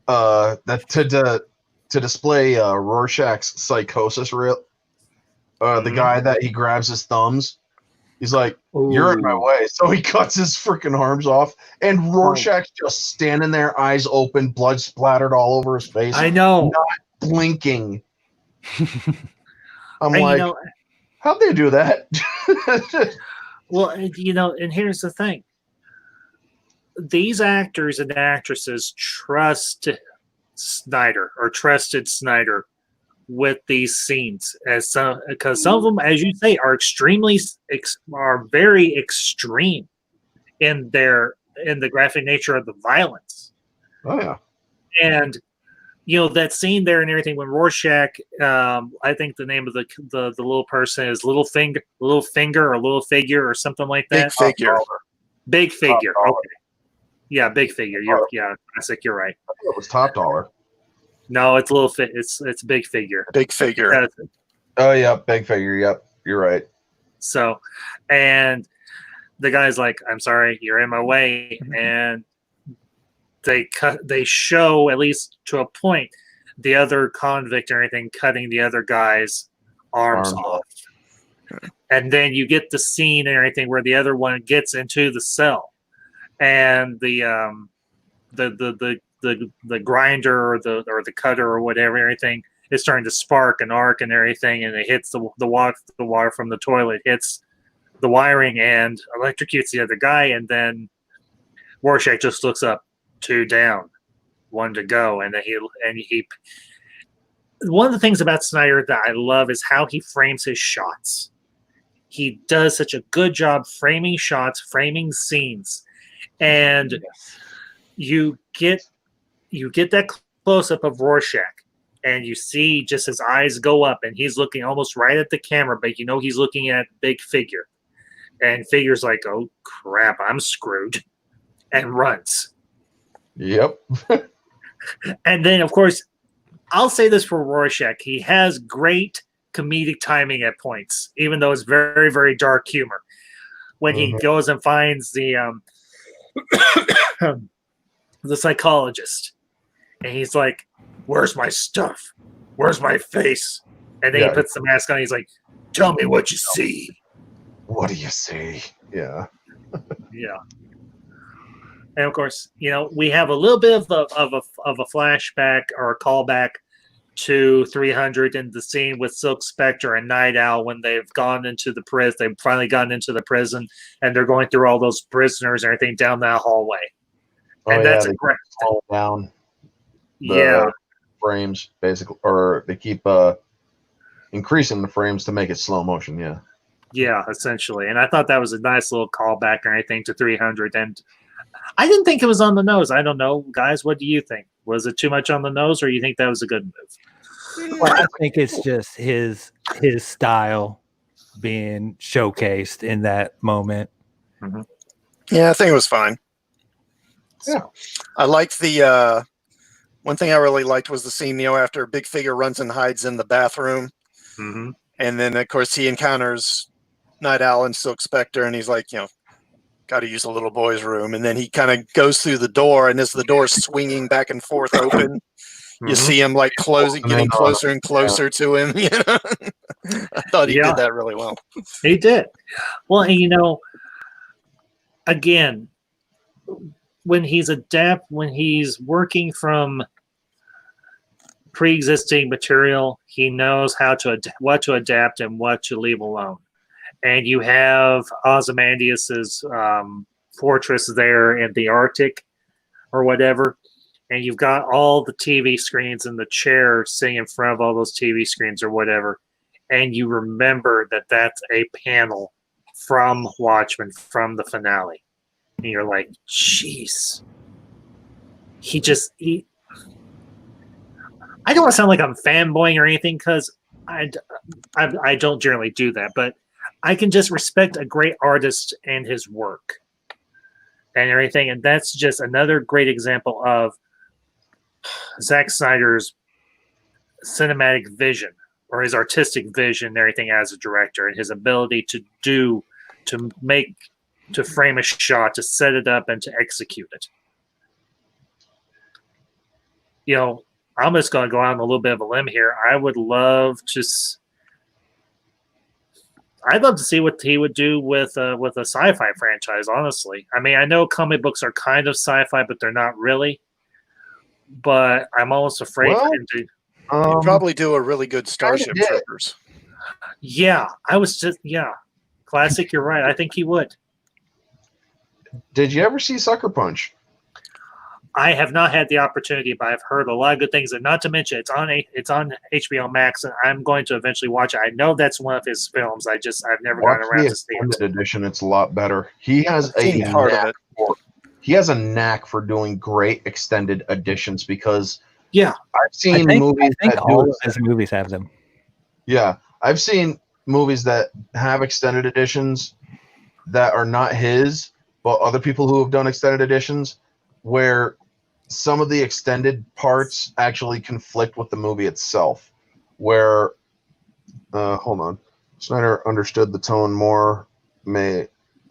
that to display Rorschach's psychosis the guy that he grabs his thumbs, he's like, you're in my way. So he cuts his freaking arms off, and Rorschach's just standing there, eyes open, blood splattered all over his face. I know. Not blinking. I'm like, how'd they do that? Well, and here's the thing. These actors and actresses trusted Snyder with these scenes because some of them, as you say, are very extreme in the graphic nature of the violence. Oh yeah. And that scene there and everything when Rorschach, I think the name of the little person is Little Finger or Little Figure or something like that. Big Figure. Okay. Yeah, Big Figure. Classic. You're right. I thought it was Top Dollar. No, it's It's Big Figure. Big Figure. Oh, yeah, big figure. Yep, you're right. So, and the guy's like, "I'm sorry, you're in my way," and they show, at least to a point, the other convict or anything cutting the other guy's arms off. And then you get the scene and everything where the other one gets into the cell, and the grinder or the cutter or whatever, everything is starting to spark and arc and everything, and it hits the water from the toilet, hits the wiring and electrocutes the other guy, and then Rorschach just looks up, 2 down, 1 to go, and then he. One of the things about Snyder that I love is how he frames his shots. He does such a good job framing shots, framing scenes, and you get that close up of Rorschach, and you see just his eyes go up, and he's looking almost right at the camera, but you know he's looking at Big Figure, and Figure's like, "Oh crap, I'm screwed," and runs. Yep. And then, of course, I'll say this for Rorschach: he has great comedic timing at points, even though it's very, very dark humor. When he goes and finds the psychologist, and he's like, "Where's my stuff? Where's my face?" And then he puts the mask on. He's like, "Tell me what you see." What do you see? Yeah. Yeah. And of course, you know, we have a little bit of a flashback or a callback to 300 in the scene with Silk Spectre and Night Owl when they've gone into the prison. They've finally gotten into the prison, and they're going through all those prisoners and everything down that hallway. And that's a great down. The frames basically, or they keep increasing the frames to make it slow motion. Yeah. Yeah, essentially. And I thought that was a nice little callback or anything to 300. And I didn't think it was on the nose. I don't know, guys. What do you think? Was it too much on the nose, or you think that was a good move? Well, I think it's just his style being showcased in that moment. Mm-hmm. Yeah, I think it was fine. Yeah. I liked the one thing I really liked was the scene, you know, after Big Figure runs and hides in the bathroom. Mm-hmm. And then, of course, he encounters Night Owl and Silk Spectre, and he's like, you know, got to use the little boy's room. And then he kind of goes through the door, and as the door's swinging back and forth open, you see him like getting closer and closer to him. You know? I thought he did that really well. He did. Well, and you know, again, when he's working from pre-existing material, he knows what to adapt and what to leave alone. And you have Ozymandias's fortress there in the Arctic or whatever, and you've got all the TV screens and the chair sitting in front of all those TV screens or whatever, and you remember that that's a panel from Watchmen, from the finale. And you're like, jeez. I don't want to sound like I'm fanboying or anything, because I don't generally do that, but I can just respect a great artist and his work and everything. And that's just another great example of Zack Snyder's cinematic vision, or his artistic vision and everything as a director, and his ability to frame a shot, to set it up, and to execute it. You know, I'm just going to go out on a little bit of a limb here. I'd love to see what he would do with a sci-fi franchise, honestly. I mean, I know comic books are kind of sci-fi, but they're not really. But I'm almost afraid for him to... He'd probably do a really good Starship Troopers. Yeah, classic, you're right. I think he would. Did you ever see Sucker Punch? I have not had the opportunity, but I've heard a lot of good things. And not to mention, it's on HBO Max, and I'm going to eventually watch it. I know that's one of his films. I've never gotten around to seeing it. Edition, it's a lot better. He has he has a knack for doing great extended editions, because I've seen movies. I think all of his movies have them. Yeah, I've seen movies that have extended editions that are not his, but other people who have done extended editions, where some of the extended parts actually conflict with the movie itself, where hold on. Snyder understood the tone Moore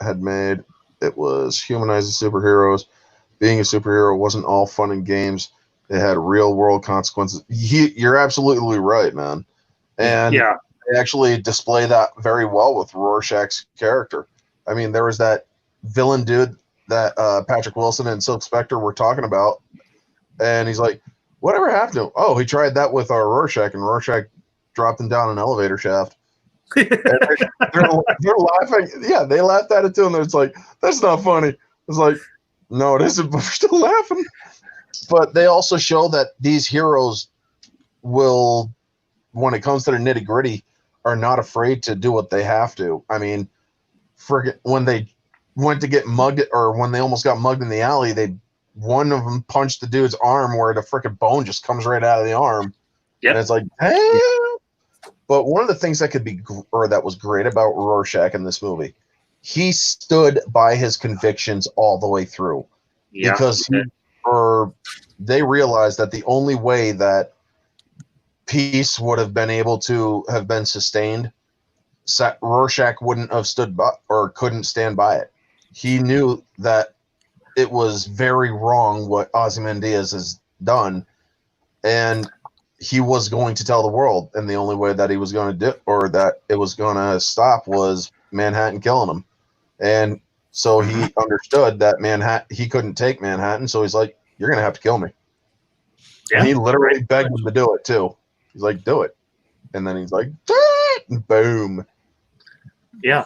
had made. It was humanizing superheroes. Being a superhero wasn't all fun and games. It had real world consequences. You're absolutely right, man. And Yeah. they actually display that very well with Rorschach's character. I mean, there was that villain dude that Patrick Wilson and Silk Spectre were talking about, and he's like, whatever happened to him? Oh, he tried that with our Rorschach, and Rorschach dropped him down an elevator shaft. And they're laughing. Yeah, they laughed at it too, and it's like, that's not funny. It's like, no, it isn't, but we're still laughing. But they also show that these heroes will, when it comes to the nitty gritty, are not afraid to do what they have to. I mean, when they went to get mugged, or when they almost got mugged in the alley, one of them punched the dude's arm where the freaking bone just comes right out of the arm. Yep. And it's like, damn. But one of the things that was great about Rorschach in this movie, he stood by his convictions all the way through. Yeah. Because they realized that the only way that peace would have been able to have been sustained, Rorschach wouldn't have stood by or couldn't stand by it. He knew that it was very wrong what Ozymandias has done, and he was going to tell the world, and the only way that he was going to do, or that it was going to stop, was Manhattan killing him. And so he understood that he couldn't take Manhattan, so he's like, you're going to have to kill me. Yeah, and he literally begged him to do it too. He's like, do it. And then he's like, and boom. Yeah.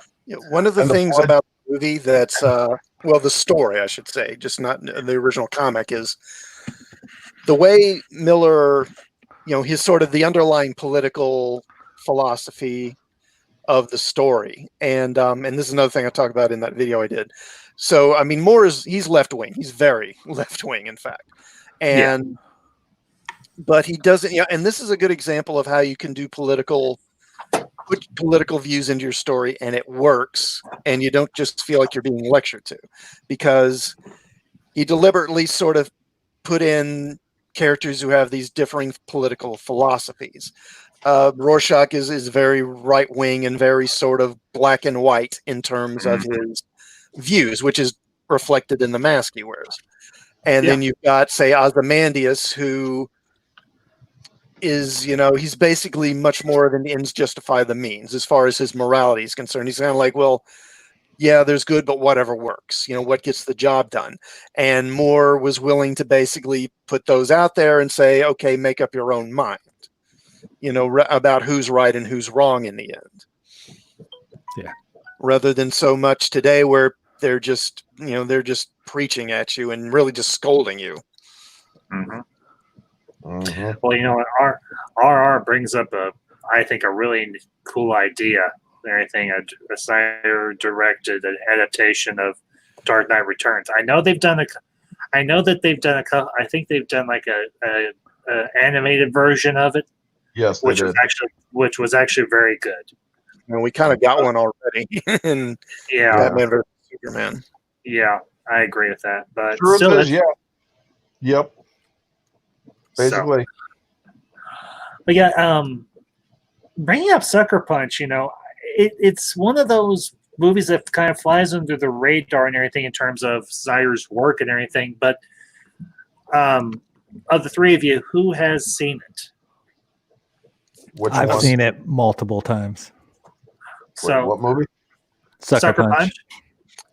One of the things about the movie that's, the story, I should say, just not the original comic, is the way Miller, his sort of the underlying political philosophy of the story. And this is another thing I talked about in that video I did. So, I mean, he's left-wing. He's very left-wing, in fact. And, but he doesn't, and this is a good example of how you can do put political views into your story and it works, and you don't just feel like you're being lectured to, because he deliberately sort of put in characters who have these differing political philosophies. Rorschach is very right-wing and very sort of black and white in terms of his views, which is reflected in the mask he wears. And then you've got, say, Ozymandias, who is, he's basically much more than ends justify the means as far as his morality is concerned. He's kind of like, well, yeah, there's good, but whatever works, what gets the job done. And Moore was willing to basically put those out there and say, okay, make up your own mind, about who's right and who's wrong in the end. Yeah. Rather than so much today where they're just, preaching at you and really just scolding you. Mm-hmm. Well, RR brings up I think a really cool idea. Anything a Snyder directed an adaptation of Dark Knight Returns. I know they've done I think they've done like a animated version of it. Yes, which was actually very good. And we kind of got one already. And Batman vs Superman. Yeah, I agree with that. But sure still, is, yep. Basically. But bringing up Sucker Punch, it's one of those movies that kind of flies under the radar and everything in terms of Snyder's work and everything. But of the three of you, who has seen it? I've seen it multiple times. So, what movie? Sucker Punch.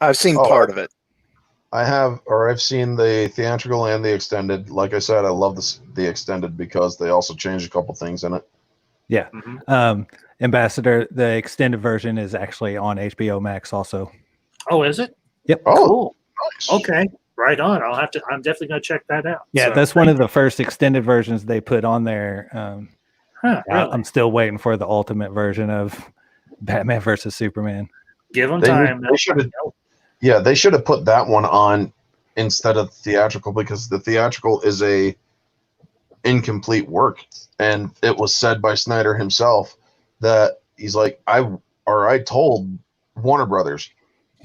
I've seen part of it. I've seen the theatrical and the extended. Like I said, I love the extended because they also changed a couple things in it. Yeah. Mm-hmm. Ambassador, the extended version is actually on HBO Max also. Oh, is it? Yep. Oh, cool. Nice. Okay. Right on. I'm definitely going to check that out. Yeah, that's one of the first extended versions they put on there. Really? I'm still waiting for the ultimate version of Batman versus Superman. Give them time. They should have put that one on instead of theatrical, because the theatrical is a incomplete work, and it was said by Snyder himself that he's like, I told Warner Brothers,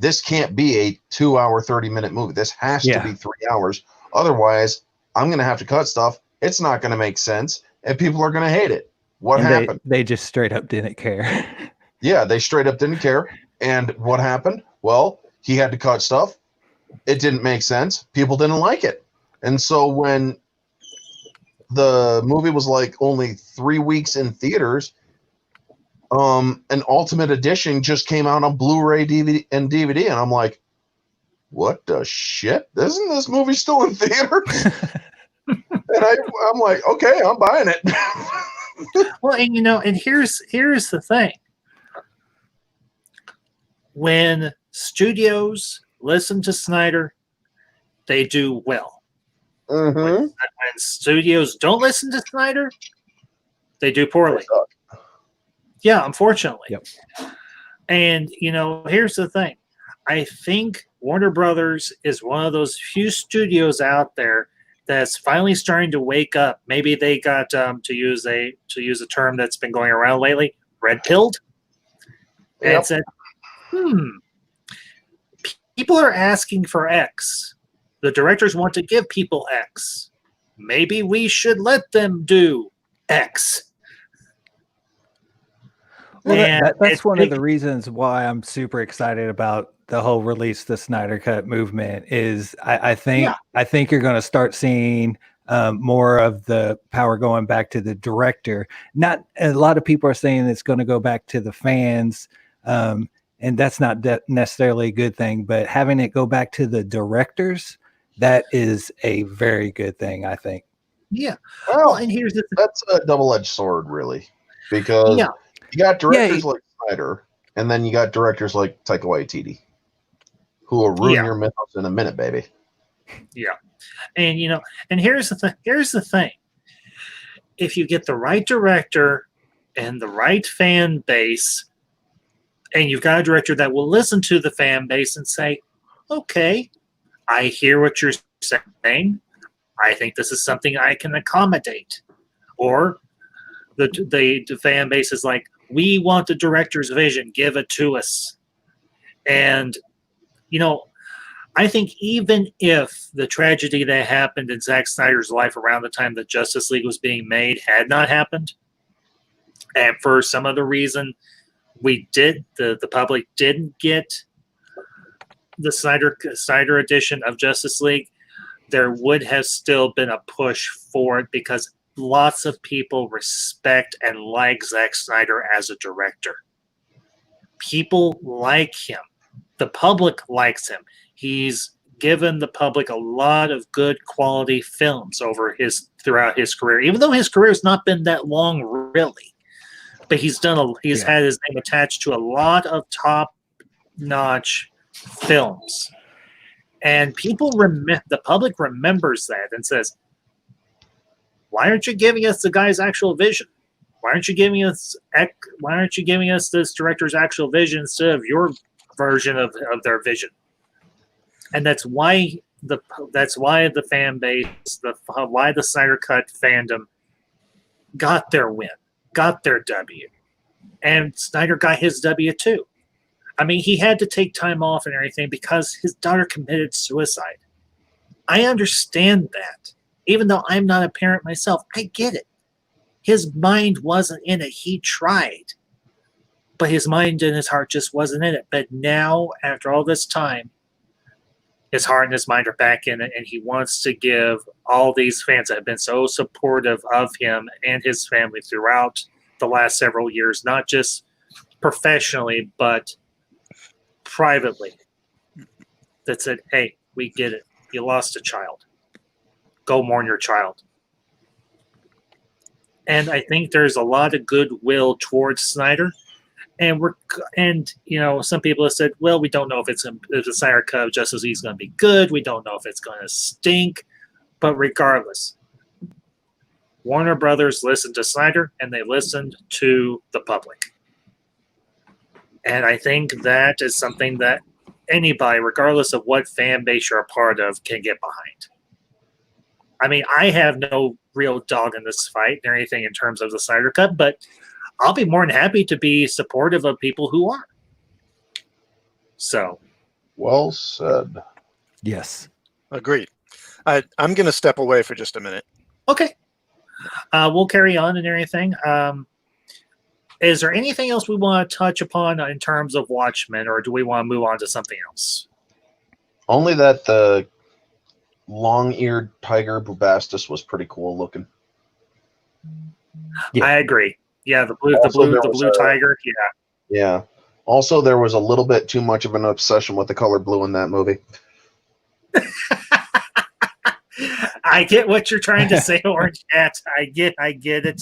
this can't be a 2-hour 30-minute movie. This has to be 3 hours. Otherwise, I'm going to have to cut stuff. It's not going to make sense, and people are going to hate it. What And happened? They just straight up didn't care. Yeah, they straight up didn't care. And what happened? Well, he had to cut stuff. It didn't make sense. People didn't like it. And so when the movie was like only 3 weeks in theaters, an Ultimate Edition just came out on Blu-ray, DVD, and I'm like, what the shit? Isn't this movie still in theaters? And I'm like, okay, I'm buying it. Well, and and here's the thing. When studios listen to Snyder, they do well. Mm-hmm. When studios don't listen to Snyder, they do poorly. Yeah, unfortunately. Yep. And here's the thing. I think Warner Brothers is one of those few studios out there that's finally starting to wake up. Maybe they got to use a term that's been going around lately, red pilled, and said, people are asking for X. The directors want to give people X. Maybe we should let them do X. Well, that's one of the reasons why I'm super excited about the whole release the Snyder Cut movement. Is I think you're going to start seeing more of the power going back to the director. Not a lot of people are saying it's going to go back to the fans, and that's not necessarily a good thing. But having it go back to the directors, that is a very good thing, I think. Yeah. Well, and here's the that's a double-edged sword, really, because you got directors like Snyder, and then you got directors like Taika Waititi, who will ruin your mythos in a minute, baby. Yeah. And and here's the thing. If you get the right director and the right fan base, and you've got a director that will listen to the fan base and say, okay, I hear what you're saying. I think this is something I can accommodate. Or the fan base is like, we want the director's vision, give it to us. And I think even if the tragedy that happened in Zack Snyder's life around the time that Justice League was being made had not happened, and for some other reason the public didn't get the Snyder edition of Justice League, there would have still been a push for it because lots of people respect and like Zack Snyder as a director. People like him. The public likes him. He's given the public a lot of good quality films throughout his career, even though his career has not been that long, really. But he's had his name attached to a lot of top-notch films, and the public remembers that and says, "Why aren't you giving us the guy's actual vision? Why aren't you giving us this director's actual vision instead of your version of their vision?" And that's why the fan base, why the Snyder Cut fandom got their win, got their W, and Snyder got his W too. I mean, he had to take time off and everything because his daughter committed suicide. I understand that. Even though I'm not a parent myself, I get it. His mind wasn't in it. He tried. But his mind and his heart just wasn't in it. But now, after all this time, his heart and his mind are back in it, and he wants to give all these fans that have been so supportive of him and his family throughout the last several years, not just professionally, but privately, that said, hey, we get it. You lost a child. Go mourn your child. And I think there's a lot of goodwill towards Snyder. And some people have said, well, we don't know if the Snyder Cut of Justice League is going to be good. We don't know if it's going to stink. But regardless, Warner Brothers listened to Snyder and they listened to the public. And I think that is something that anybody, regardless of what fan base you're a part of, can get behind. I mean, I have no real dog in this fight or anything in terms of the Snyder Cut, but I'll be more than happy to be supportive of people who are. So. Well said. Yes. Agreed. I'm going to step away for just a minute. Okay. We'll carry on and everything. Is there anything else we want to touch upon in terms of Watchmen, or do we want to move on to something else? Only that the long-eared tiger Bubastis was pretty cool looking. Yeah. I agree. Yeah, the blue tiger. Yeah. Yeah. Also, there was a little bit too much of an obsession with the color blue in that movie. I get what you're trying to say, Orange Hat. I get it.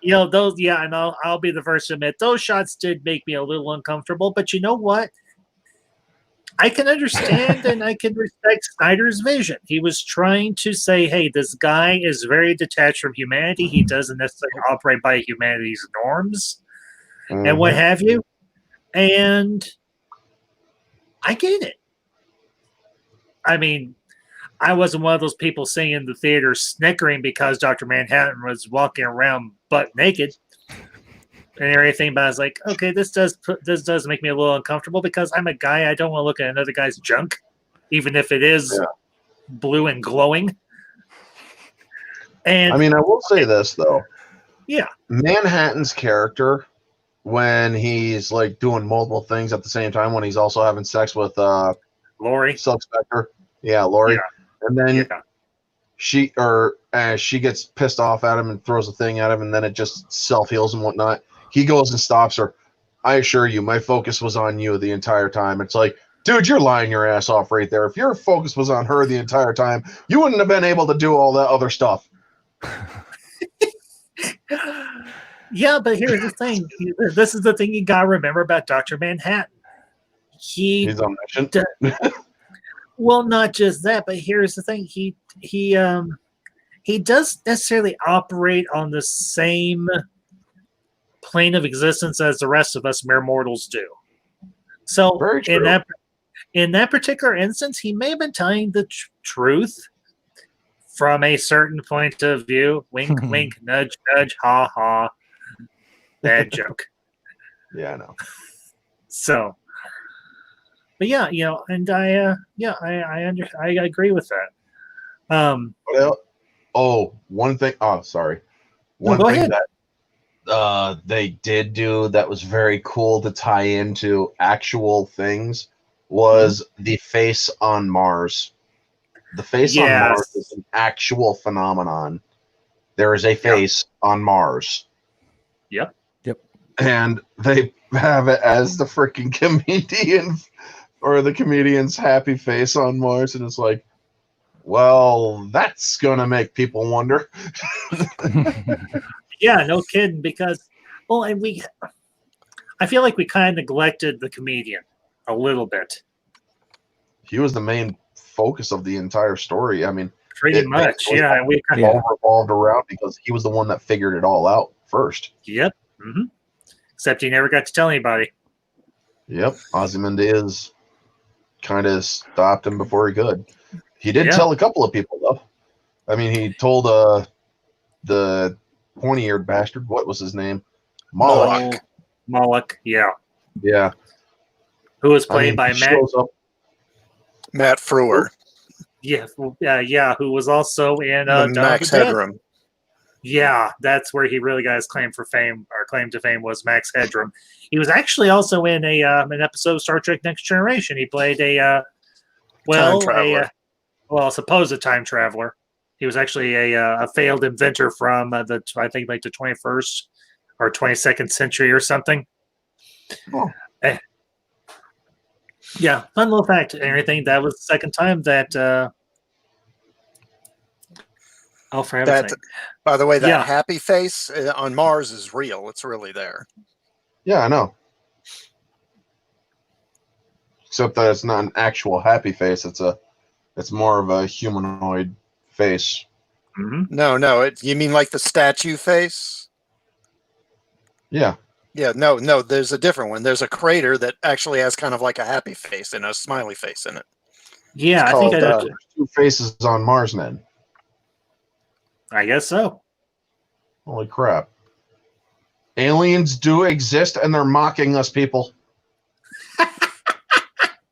Those. Yeah, and I'll be the first to admit those shots did make me a little uncomfortable. But you know what? I can understand and I can respect Snyder's vision. He was trying to say, hey, this guy is very detached from humanity. He doesn't necessarily operate by humanity's norms and what have you. And I get it. I mean, I wasn't one of those people sitting in the theater snickering because Dr. Manhattan was walking around butt naked and everything, but I was like, okay, this does make me a little uncomfortable because I'm a guy. I don't want to look at another guy's junk, even if it is blue and glowing. And I mean, I will say this though. Yeah. Manhattan's character, when he's like doing multiple things at the same time, when he's also having sex with Lori. Sub-Spectre. Yeah, Lori. Yeah. And then she gets pissed off at him and throws a thing at him, and then it just self-heals and whatnot. He goes and stops her. I assure you, my focus was on you the entire time. It's like, dude, you're lying your ass off right there. If your focus was on her the entire time, you wouldn't have been able to do all that other stuff. Yeah, but here's the thing. This is the thing you got to remember about Dr. Manhattan. He's omniscient. Well, not just that, but here's the thing. He doesn't necessarily operate on the same plane of existence as the rest of us mere mortals do. So in that particular instance, he may have been telling the truth from a certain point of view. Wink, wink, nudge, nudge, ha, ha. Bad joke. Yeah, I know. So, but yeah, and I agree with that. One thing. Oh, sorry. One go thing ahead. that they did do that was very cool to tie into actual things was the face on Mars. The face on Mars is an actual phenomenon. There is a face on Mars. Yep. And they have it as the freaking comedian or the comedian's happy face on Mars, and it's like, well, that's gonna make people wonder. Yeah, no kidding. Because, I feel like we kind of neglected the comedian a little bit. He was the main focus of the entire story. I mean, pretty much, yeah. We all revolved around because he was the one that figured it all out first. Yep. Mm-hmm. Except he never got to tell anybody. Yep. Ozymandias kind of stopped him before he could. He did tell a couple of people, though. I mean, he told the pointy-eared bastard, what was his name? Moloch. Moloch, yeah. Yeah. Who was played by Matt Frewer. Yeah, who was also in Max Headroom. Yeah, that's where he really got his claim to fame was Max Headroom. He was actually also in an episode of Star Trek Next Generation. He played supposed time traveler. He was actually a failed inventor from the 21st or 22nd century or something. Oh. Yeah, fun little fact and everything. That was the second time that by the way, that happy face on Mars is real. It's really there. Yeah, I know. Except that it's not an actual happy face. It's more of a humanoid face. Mm-hmm. No. You mean like the statue face? Yeah. Yeah, no. There's a different one. There's a crater that actually has kind of like a happy face and a smiley face in it. Yeah, I think there's two faces on Mars, then. I guess so. Holy crap. Aliens do exist, and they're mocking us, people.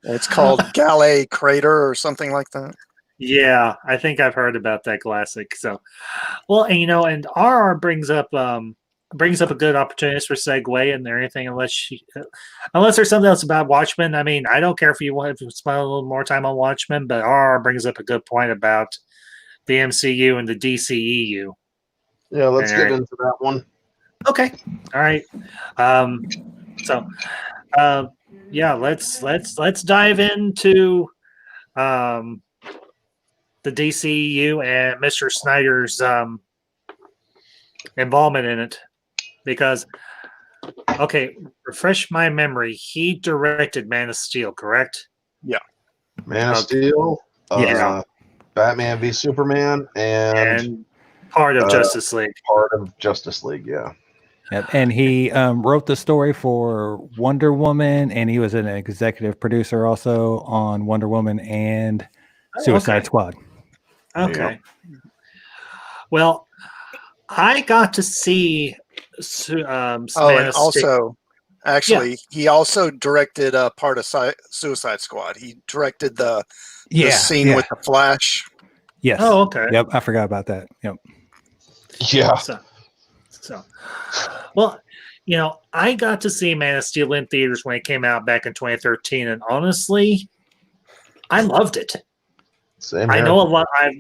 It's called Galley Crater or something like that. Yeah, I think I've heard about that classic. So, well, and RR brings up brings up a good opportunity for segue and everything. Unless there's something else about Watchmen. I mean, I don't care if you want to spend a little more time on Watchmen, but R brings up a good point about the MCU and the DCEU. Yeah, let's get into that one. Okay, all right. Yeah, let's dive into the DCEU and Mr. Snyder's involvement in it, because refresh my memory. He directed Man of Steel, correct? Yeah. Man of Steel, Batman v Superman, and part of Justice League. Part of Justice League, yeah. Yep. And he wrote the story for Wonder Woman, and he was an executive producer also on Wonder Woman and Suicide Squad. Okay. Yeah. Well, I got to see. And also, actually, he also directed part of Suicide Squad. He directed the scene with the Flash. Yes. Oh, okay. Yep, I forgot about that. Yep. Yeah. So, well, I got to see Man of Steel in theaters when it came out back in 2013, and honestly, I loved it. Same I here. know a lot. I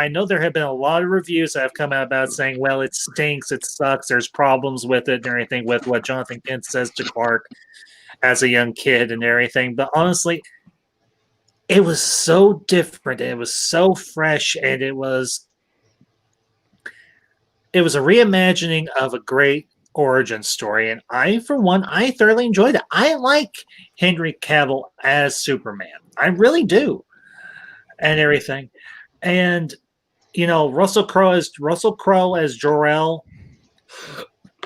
know there have been a lot of reviews that have come out about saying, "Well, it stinks, it sucks, there's problems with it, and everything with what Jonathan Kent says to Clark as a young kid and everything." But honestly, it was so different. It was so fresh, and it was a reimagining of a great origin story. And I thoroughly enjoyed it. I like Henry Cavill as Superman. I really do. And everything. And, Russell Crowe as Jor-El.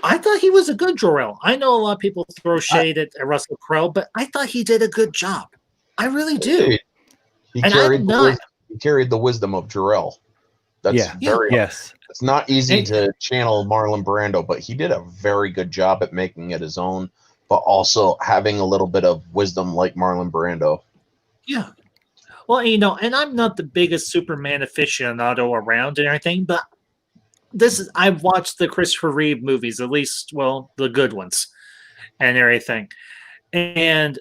I thought he was a good Jor-El. I know a lot of people throw shade at Russell Crowe, but I thought he did a good job. I really do. He carried the wisdom of Jor-El. That's yes. It's not easy to channel Marlon Brando, but he did a very good job at making it his own, but also having a little bit of wisdom like Marlon Brando. Yeah. Well, and I'm not the biggest Superman aficionado around and everything, but I've watched the Christopher Reeve movies, at least, the good ones and everything. And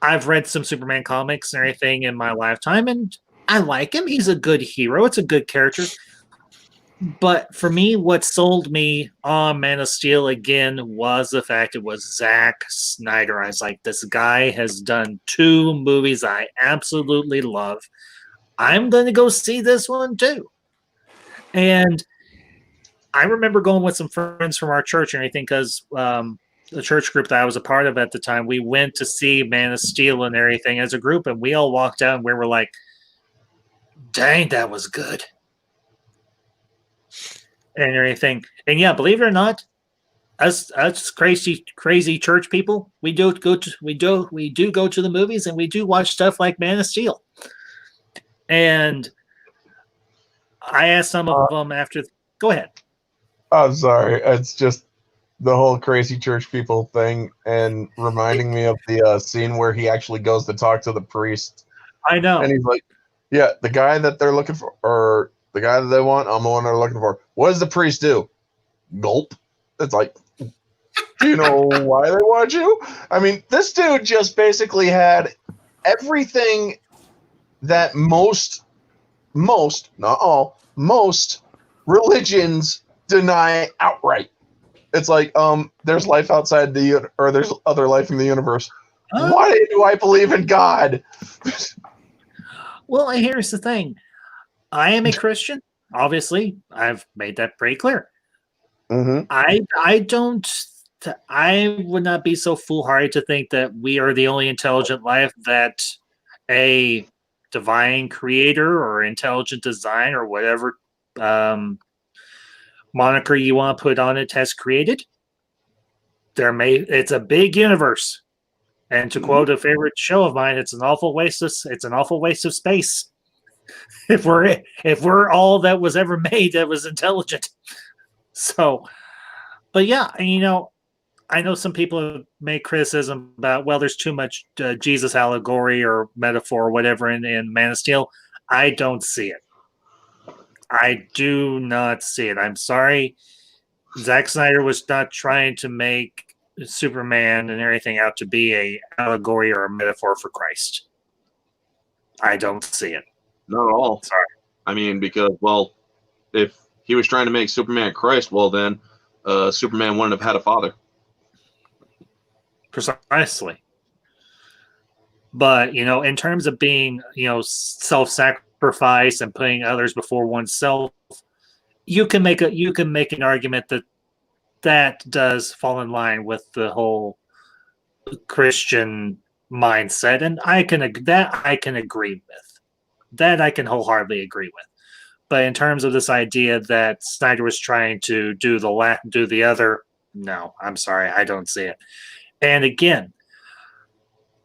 I've read some Superman comics and everything in my lifetime, and I like him. He's a good hero. It's a good character. But for me, what sold me on Man of Steel again was the fact it was Zack Snyder. I was like, this guy has done 2 movies I absolutely love. I'm going to go see this one too. And I remember going with some friends from our church and everything, because the church group that I was a part of at the time, we went to see Man of Steel and everything as a group, and we all walked out and we were like, dang, that was good. And everything. And yeah, believe it or not, us crazy church people, we do go to the movies, and we do watch stuff like Man of Steel. And I asked some of them after. Go ahead. I'm sorry. It's just the whole crazy church people thing, and reminding me of the scene where he actually goes to talk to the priest. I know. And he's like, yeah, the guy that they're looking for, or the guy that they want, I'm the one they're looking for. What does the priest do? Gulp. It's like, do you know why they want you? I mean, this dude just basically had everything that most, not all, most religions deny outright. It's like, there's life outside or there's other life in the universe. Why do I believe in God? Well, here's the thing. I am a Christian. Obviously, I've made that pretty clear. Mm-hmm. I would not be so foolhardy to think that we are the only intelligent life that a divine creator or intelligent design or whatever moniker you want to put on it has created. It's a big universe. And to quote a favorite show of mine, it's an awful waste of space. If we're all that was ever made that was intelligent. So, but yeah, I know some people have made criticism about, there's too much Jesus allegory or metaphor or whatever in Man of Steel. I don't see it. I do not see it. I'm sorry. Zack Snyder was not trying to make Superman and everything out to be a allegory or a metaphor for Christ. I don't see it. Not at all. Sorry. I mean, because, well, if he was trying to make Superman Christ, well, then Superman wouldn't have had a father. Precisely. But, in terms of being, self-sacrifice and putting others before oneself, you can make an argument that does fall in line with the whole Christian mindset, and I can agree with. That I can wholeheartedly agree with. But in terms of this idea that Snyder was trying to do the other, no, I'm sorry, I don't see it. And again,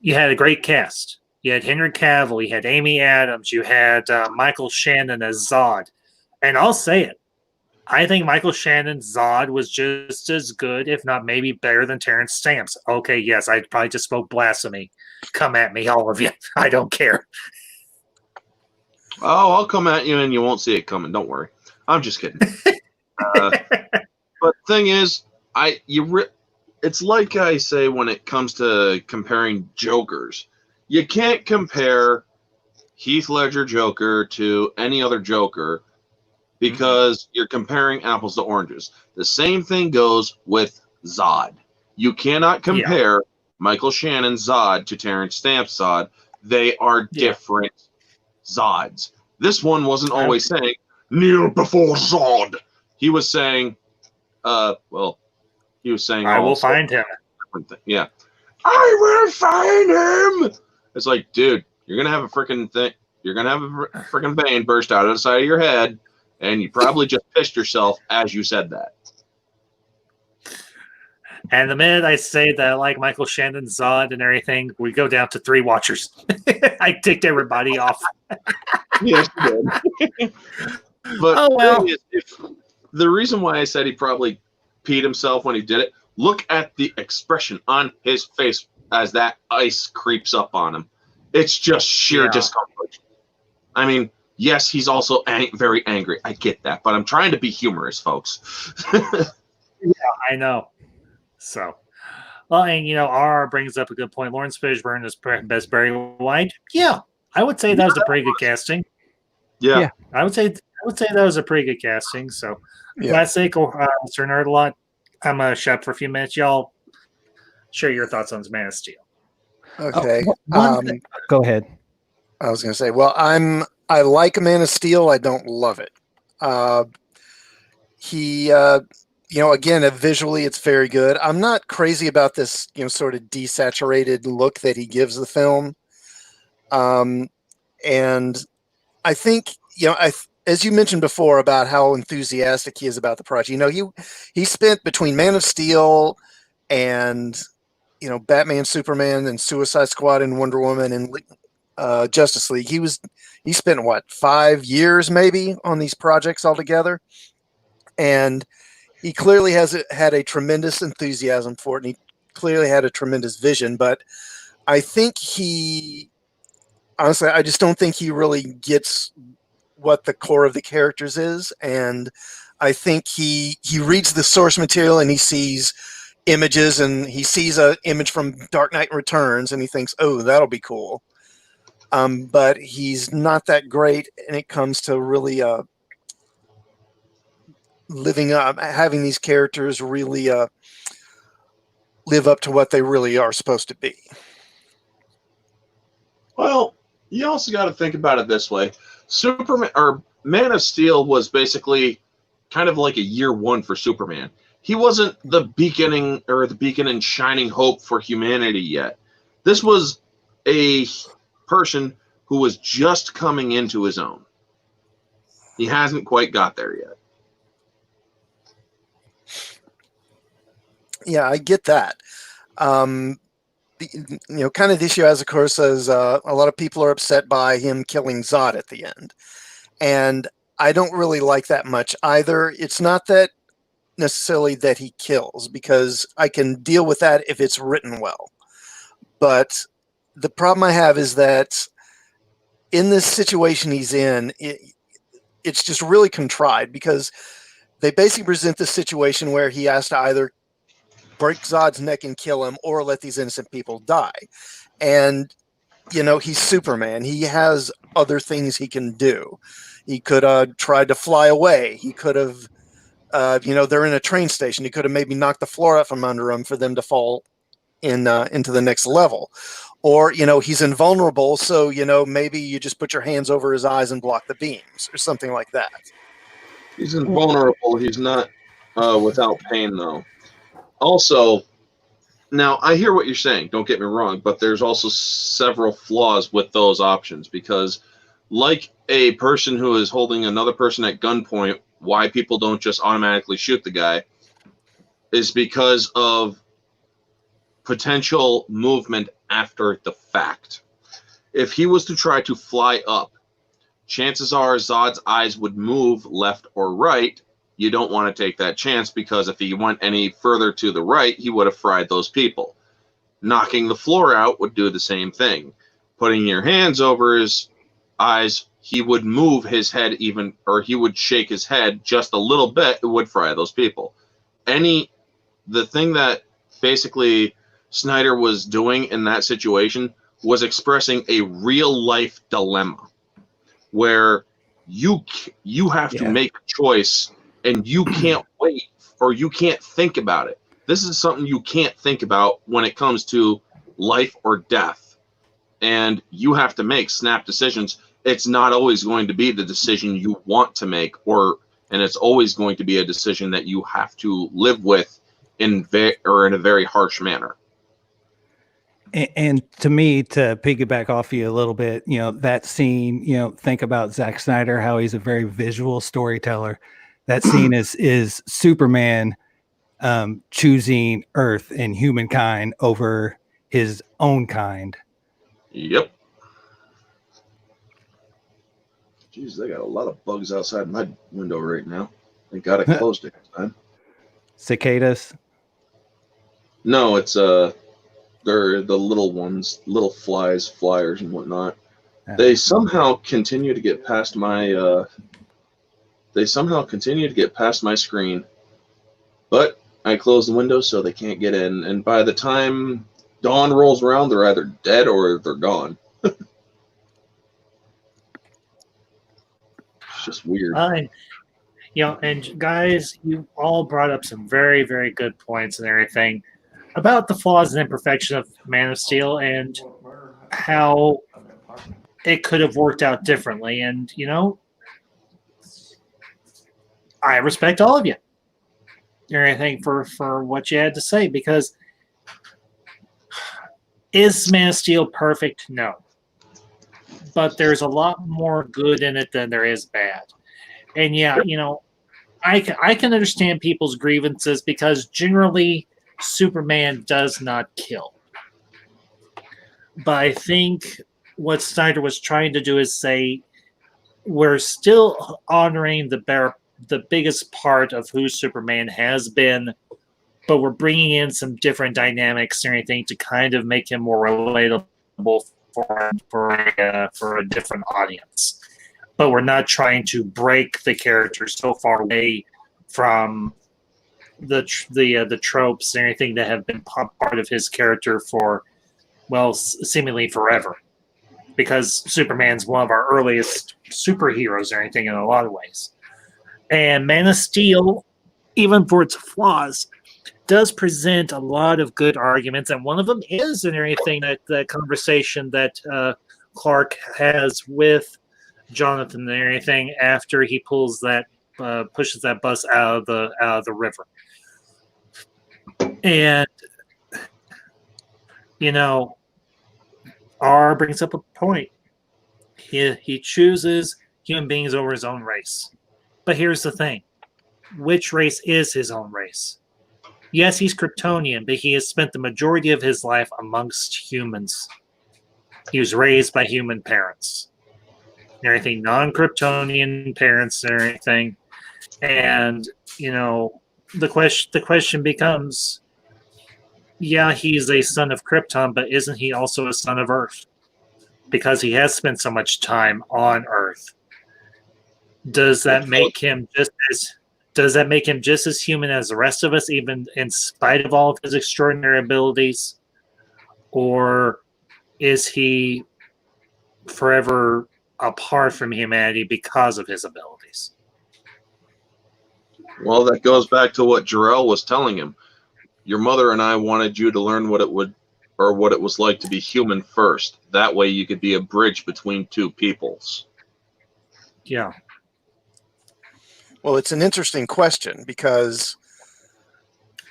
you had a great cast. You had Henry Cavill, you had Amy Adams, you had Michael Shannon as Zod. And I'll say it, I think Michael Shannon's Zod was just as good, if not maybe better than Terrence Stamp's. Okay, yes, I probably just spoke blasphemy. Come at me, all of you. I don't care. Oh, I'll come at you and you won't see it coming. Don't worry. I'm just kidding. But thing is, it's like I say when it comes to comparing Jokers. You can't compare Heath Ledger Joker to any other Joker because you're comparing apples to oranges. The same thing goes with Zod. You cannot compare Michael Shannon's Zod to Terrence Stamp's Zod. They are different Zods. This one wasn't always saying, kneel before Zod. He was saying, I will find him. Yeah. I will find him. It's like, dude, you're going to have a freaking thing. You're going to have a freaking vein burst out of the side of your head. And you probably just pissed yourself as you said that. And the minute I say that I like Michael Shannon, Zod, and everything, we go down to 3 watchers. I ticked everybody off. Yes, you did. But the reason why I said he probably peed himself when he did it, look at the expression on his face as that ice creeps up on him. It's just sheer discomfort. I mean, yes, he's also very angry. I get that, but I'm trying to be humorous, folks. Yeah, I know. So, well, and RR brings up a good point. Lawrence Fishburne is best Barry White. Yeah, I would say that was a pretty good casting. Yeah. I would say that was a pretty good casting. So, classic Mr. Nerd a lot. I'm gonna shut for a few minutes. Y'all share your thoughts on Man of Steel. Okay. Go ahead. I was going to say, well, I like Man of Steel. I don't love it. Again, visually, it's very good. I'm not crazy about this, sort of desaturated look that he gives the film. And I think, as you mentioned before about how enthusiastic he is about the project, he spent between Man of Steel and, Batman, Superman, and Suicide Squad and Wonder Woman and Justice League. He spent 5 years maybe on these projects altogether. And he clearly had a tremendous enthusiasm for it, and he clearly had a tremendous vision. But I think honestly, I just don't think he really gets what the core of the characters is. And I think he reads the source material and he sees images, and he sees an image from Dark Knight Returns, and he thinks, oh, that'll be cool. But he's not that great when it comes to really living up, having these characters really live up to what they really are supposed to be. Well, you also got to think about it this way. Superman or Man of Steel was basically kind of like a year one for Superman. He wasn't the beacon and shining hope for humanity yet. This was a person who was just coming into his own. He hasn't quite got there yet. Yeah, I get that. Kind of the issue, as of course, is a lot of people are upset by him killing Zod at the end. And I don't really like that much either. It's not that necessarily that he kills, because I can deal with that if it's written well. But the problem I have is that in this situation he's in, it's just really contrived, because they basically present the situation where he has to either break Zod's neck and kill him or let these innocent people die. And, he's Superman. He has other things he can do. He could have tried to fly away. He could have, they're in a train station. He could have maybe knocked the floor out from under them for them to fall into the next level. Or, he's invulnerable. So, maybe you just put your hands over his eyes and block the beams or something like that. He's invulnerable. He's not without pain, though. Also, now I hear what you're saying. Don't get me wrong, but there's also several flaws with those options because, like a person who is holding another person at gunpoint, why people don't just automatically shoot the guy is because of potential movement after the fact. If he was to try to fly up, chances are Zod's eyes would move left or right. You don't want to take that chance because if he went any further to the right, he would have fried those people. Knocking the floor out would do the same thing. Putting your hands over his eyes, he would move his head even, or he would shake his head just a little bit, it would fry those people. The thing that basically Snyder was doing in that situation was expressing a real life dilemma where you have to make a choice and you can't wait or you can't think about it. This is something you can't think about when it comes to life or death. And you have to make snap decisions. It's not always going to be the decision you want to make, and it's always going to be a decision that you have to live with in a very harsh manner. And to me, to piggyback off you a little bit, that scene, think about Zack Snyder, how he's a very visual storyteller. That scene is Superman choosing Earth and humankind over his own kind. Yep. Jeez, they got a lot of bugs outside my window right now. Thank God I closed it this time. Cicadas? No, it's they're the little ones, little flyers and whatnot. Yeah. They somehow continue to get past my screen, but I closed the window so they can't get in. And by the time dawn rolls around, they're either dead or they're gone. It's just weird. And guys, you all brought up some very, very good points and everything about the flaws and imperfection of Man of Steel and how it could have worked out differently. And, I respect all of you and everything for what you had to say, because is Man of Steel perfect? No. But there's a lot more good in it than there is bad. And yeah, I can understand people's grievances because generally Superman does not kill. But I think what Snyder was trying to do is say we're still honoring the biggest part of who Superman has been, but we're bringing in some different dynamics and everything to kind of make him more relatable for a different audience. But we're not trying to break the character so far away from the tropes and everything that have been part of his character for, well, seemingly forever. Because Superman's one of our earliest superheroes or anything in a lot of ways. And Man of Steel, even for its flaws, does present a lot of good arguments. And one of them is in everything that conversation that Clark has with Jonathan and everything after he pushes that bus out of the river. And R brings up a point. He chooses human beings over his own race. But here's the thing. Which race is his own race? Yes, he's Kryptonian, but he has spent the majority of his life amongst humans. He was raised by human parents. Everything, non-Kryptonian parents and everything. And, the question becomes, yeah, he's a son of Krypton, but isn't he also a son of Earth? Because he has spent so much time on Earth. Does that make him just as does that make him just as human as the rest of us, even in spite of all of his extraordinary abilities? Or is he forever apart from humanity because of his abilities? Well, that goes back to what Jarrell was telling him. Your mother and I wanted you to learn what it was like to be human first. That way you could be a bridge between two peoples. Yeah. Well, it's an interesting question because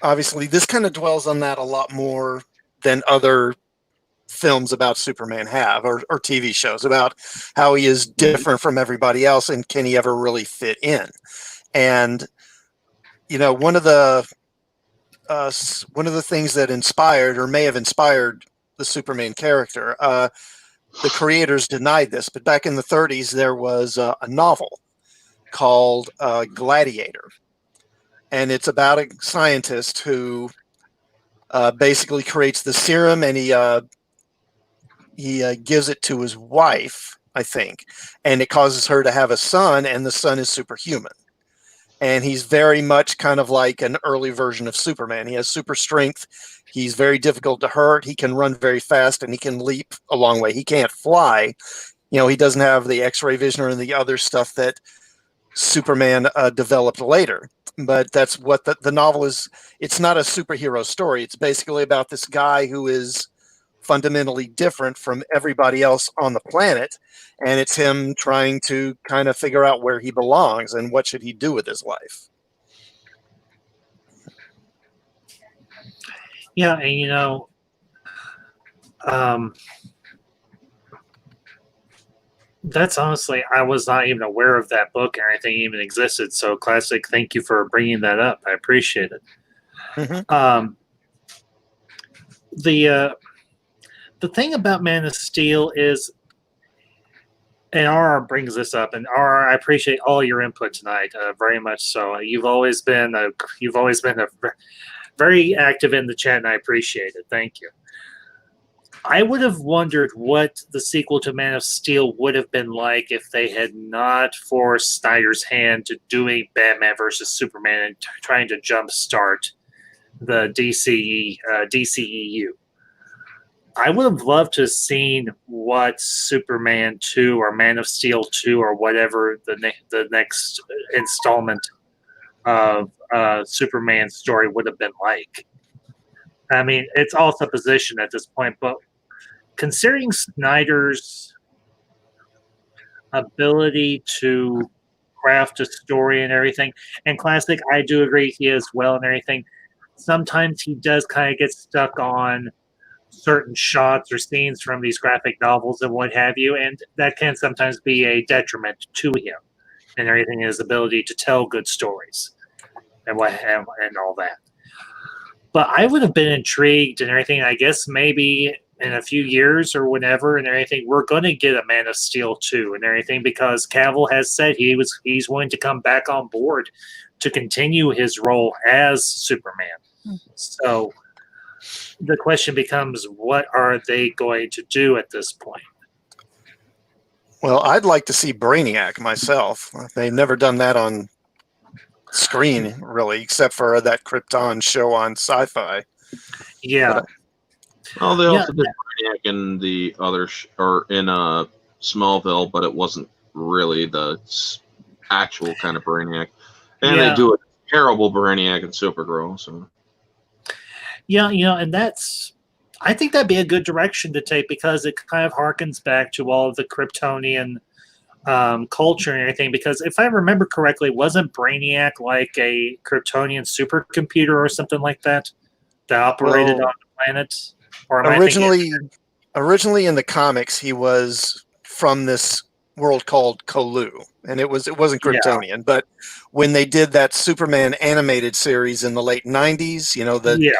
obviously this kind of dwells on that a lot more than other films about Superman have, or TV shows about how he is different from everybody else and can he ever really fit in. And one of the things that inspired or may have inspired the Superman character, the creators denied this, but back in the 30s there was a novel called Gladiator, and it's about a scientist who basically creates the serum, and he gives it to his wife, I think, and it causes her to have a son, and the son is superhuman. And he's very much kind of like an early version of Superman. He has super strength. He's very difficult to hurt. He can run very fast, and he can leap a long way. He can't fly. He doesn't have the X-ray vision or the other stuff that Superman developed later. But that's what the novel is. It's not a superhero story. It's basically about this guy who is fundamentally different from everybody else on the planet, and it's him trying to kind of figure out where he belongs and what should he do with his life. Yeah, and that's honestly, I was not even aware of that book or anything even existed. So, Classic, thank you for bringing that up. I appreciate it. Mm-hmm. The thing about Man of Steel is, and RR brings this up, and RR, I appreciate all your input tonight, very much so. You've always been very active in the chat, and I appreciate it. Thank you. I would have wondered what the sequel to Man of Steel would have been like if they had not forced Snyder's hand to doing Batman versus Superman and trying to jumpstart the DCEU. I would have loved to have seen what Superman 2 or Man of Steel 2 or whatever the next installment of Superman story would have been like. I mean, it's all supposition at this point, but considering Snyder's ability to craft a story and everything, and Classic, I do agree he is well and everything, sometimes he does kind of get stuck on certain shots or scenes from these graphic novels and what have you, and that can sometimes be a detriment to him and everything, his ability to tell good stories and all that. But I would have been intrigued and everything. I guess maybe in a few years or whenever and everything, we're going to get a Man of Steel 2 and everything, because Cavill has said he's willing to come back on board to continue his role as Superman. So the question becomes, what are they going to do at this point? Well, I'd like to see Brainiac myself. They've never done that on screen, really, except for that Krypton show on Sci-Fi. Yeah. Well, they also did Brainiac in the other or in Smallville, but it wasn't really the actual kind of Brainiac. And they do a terrible Brainiac in Supergirl. So. Yeah, and I think that'd be a good direction to take, because it kind of harkens back to all of the Kryptonian culture and everything. Because if I remember correctly, wasn't Brainiac like a Kryptonian supercomputer or something like that operated on the planet? Or originally in the comics, he was from this world called Colu, and it wasn't Kryptonian. Yeah. But when they did that Superman animated series in the late 90s, the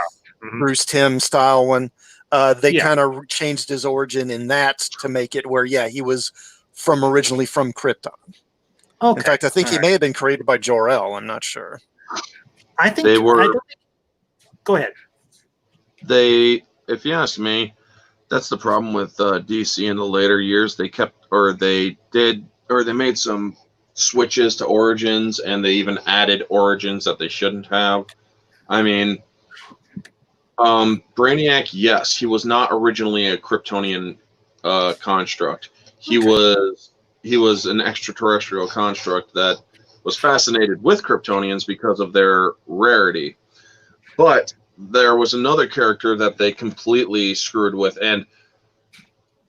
Bruce Timm style one, they kind of changed his origin in that to make it where, he was originally from Krypton. Okay. In fact, I think he may have been created by Jor-El. I'm not sure. I think go ahead. If you ask me, that's the problem with DC in the later years. They made some switches to Origins, and they even added Origins that they shouldn't have. I mean, Brainiac, yes, he was not originally a Kryptonian construct. He was an extraterrestrial construct that was fascinated with Kryptonians because of their rarity. But there was another character that they completely screwed with, and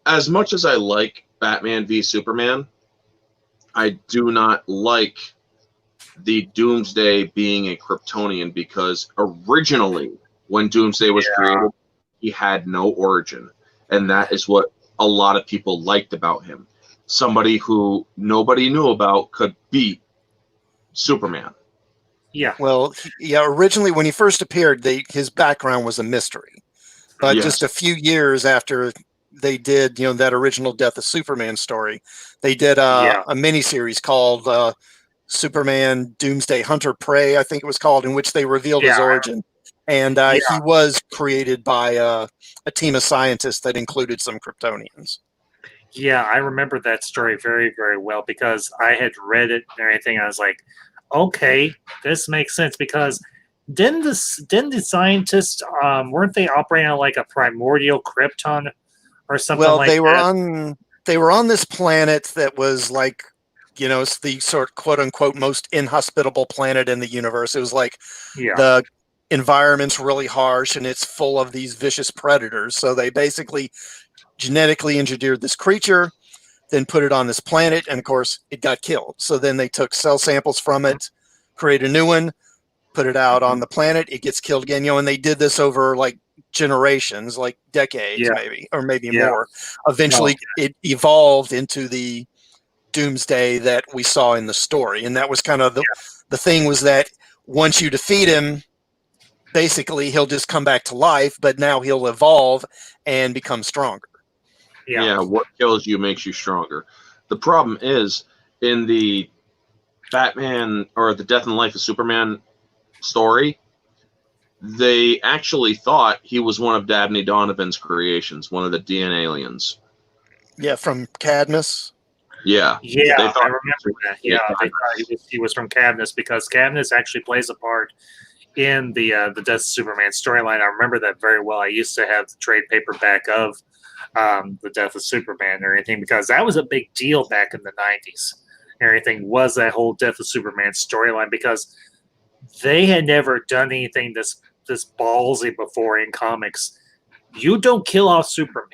as much as I like Batman v Superman, I do not like the Doomsday being a Kryptonian, because originally, when Doomsday was created, he had no origin. And that is what a lot of people liked about him. Somebody who nobody knew about could beat Superman. Yeah. Well, originally when he first appeared, his background was a mystery. But just a few years after they did, that original Death of Superman story, they did a miniseries called Superman Doomsday Hunter Prey, I think it was called, in which they revealed his origin. And he was created by a team of scientists that included some Kryptonians. Yeah, I remember that story very, very well because I had read it and everything. I was like, okay, this makes sense, because didn't the scientists weren't they operating on like a primordial Krypton or something like that? Well, they were on this planet that was like, it's the sort of quote unquote most inhospitable planet in the universe. It was like the environment's really harsh and it's full of these vicious predators. So they basically genetically engineered this creature, then put it on this planet, and of course it got killed. So then they took cell samples from it, create a new one, put it out on the planet, it gets killed again, and they did this over like generations, like decades, maybe, or maybe more. Eventually it evolved into the Doomsday that we saw in the story. And that was kind of the thing, was that once you defeat him, basically he'll just come back to life, but now he'll evolve and become stronger. Yeah, what kills you makes you stronger. The problem is, in the Batman or the Death and Life of Superman story, they actually thought he was one of Dabney Donovan's creations, one of the DNA aliens. Yeah, from Cadmus. Yeah, I remember that. Yeah, they thought he was from Cadmus, because Cadmus actually plays a part in the Death of Superman storyline. I remember that very well. I used to have the trade paperback of the Death of Superman or anything, because that was a big deal back in the 90s. Everything was that whole Death of Superman storyline, because they had never done anything this ballsy before in comics. You don't kill off Superman.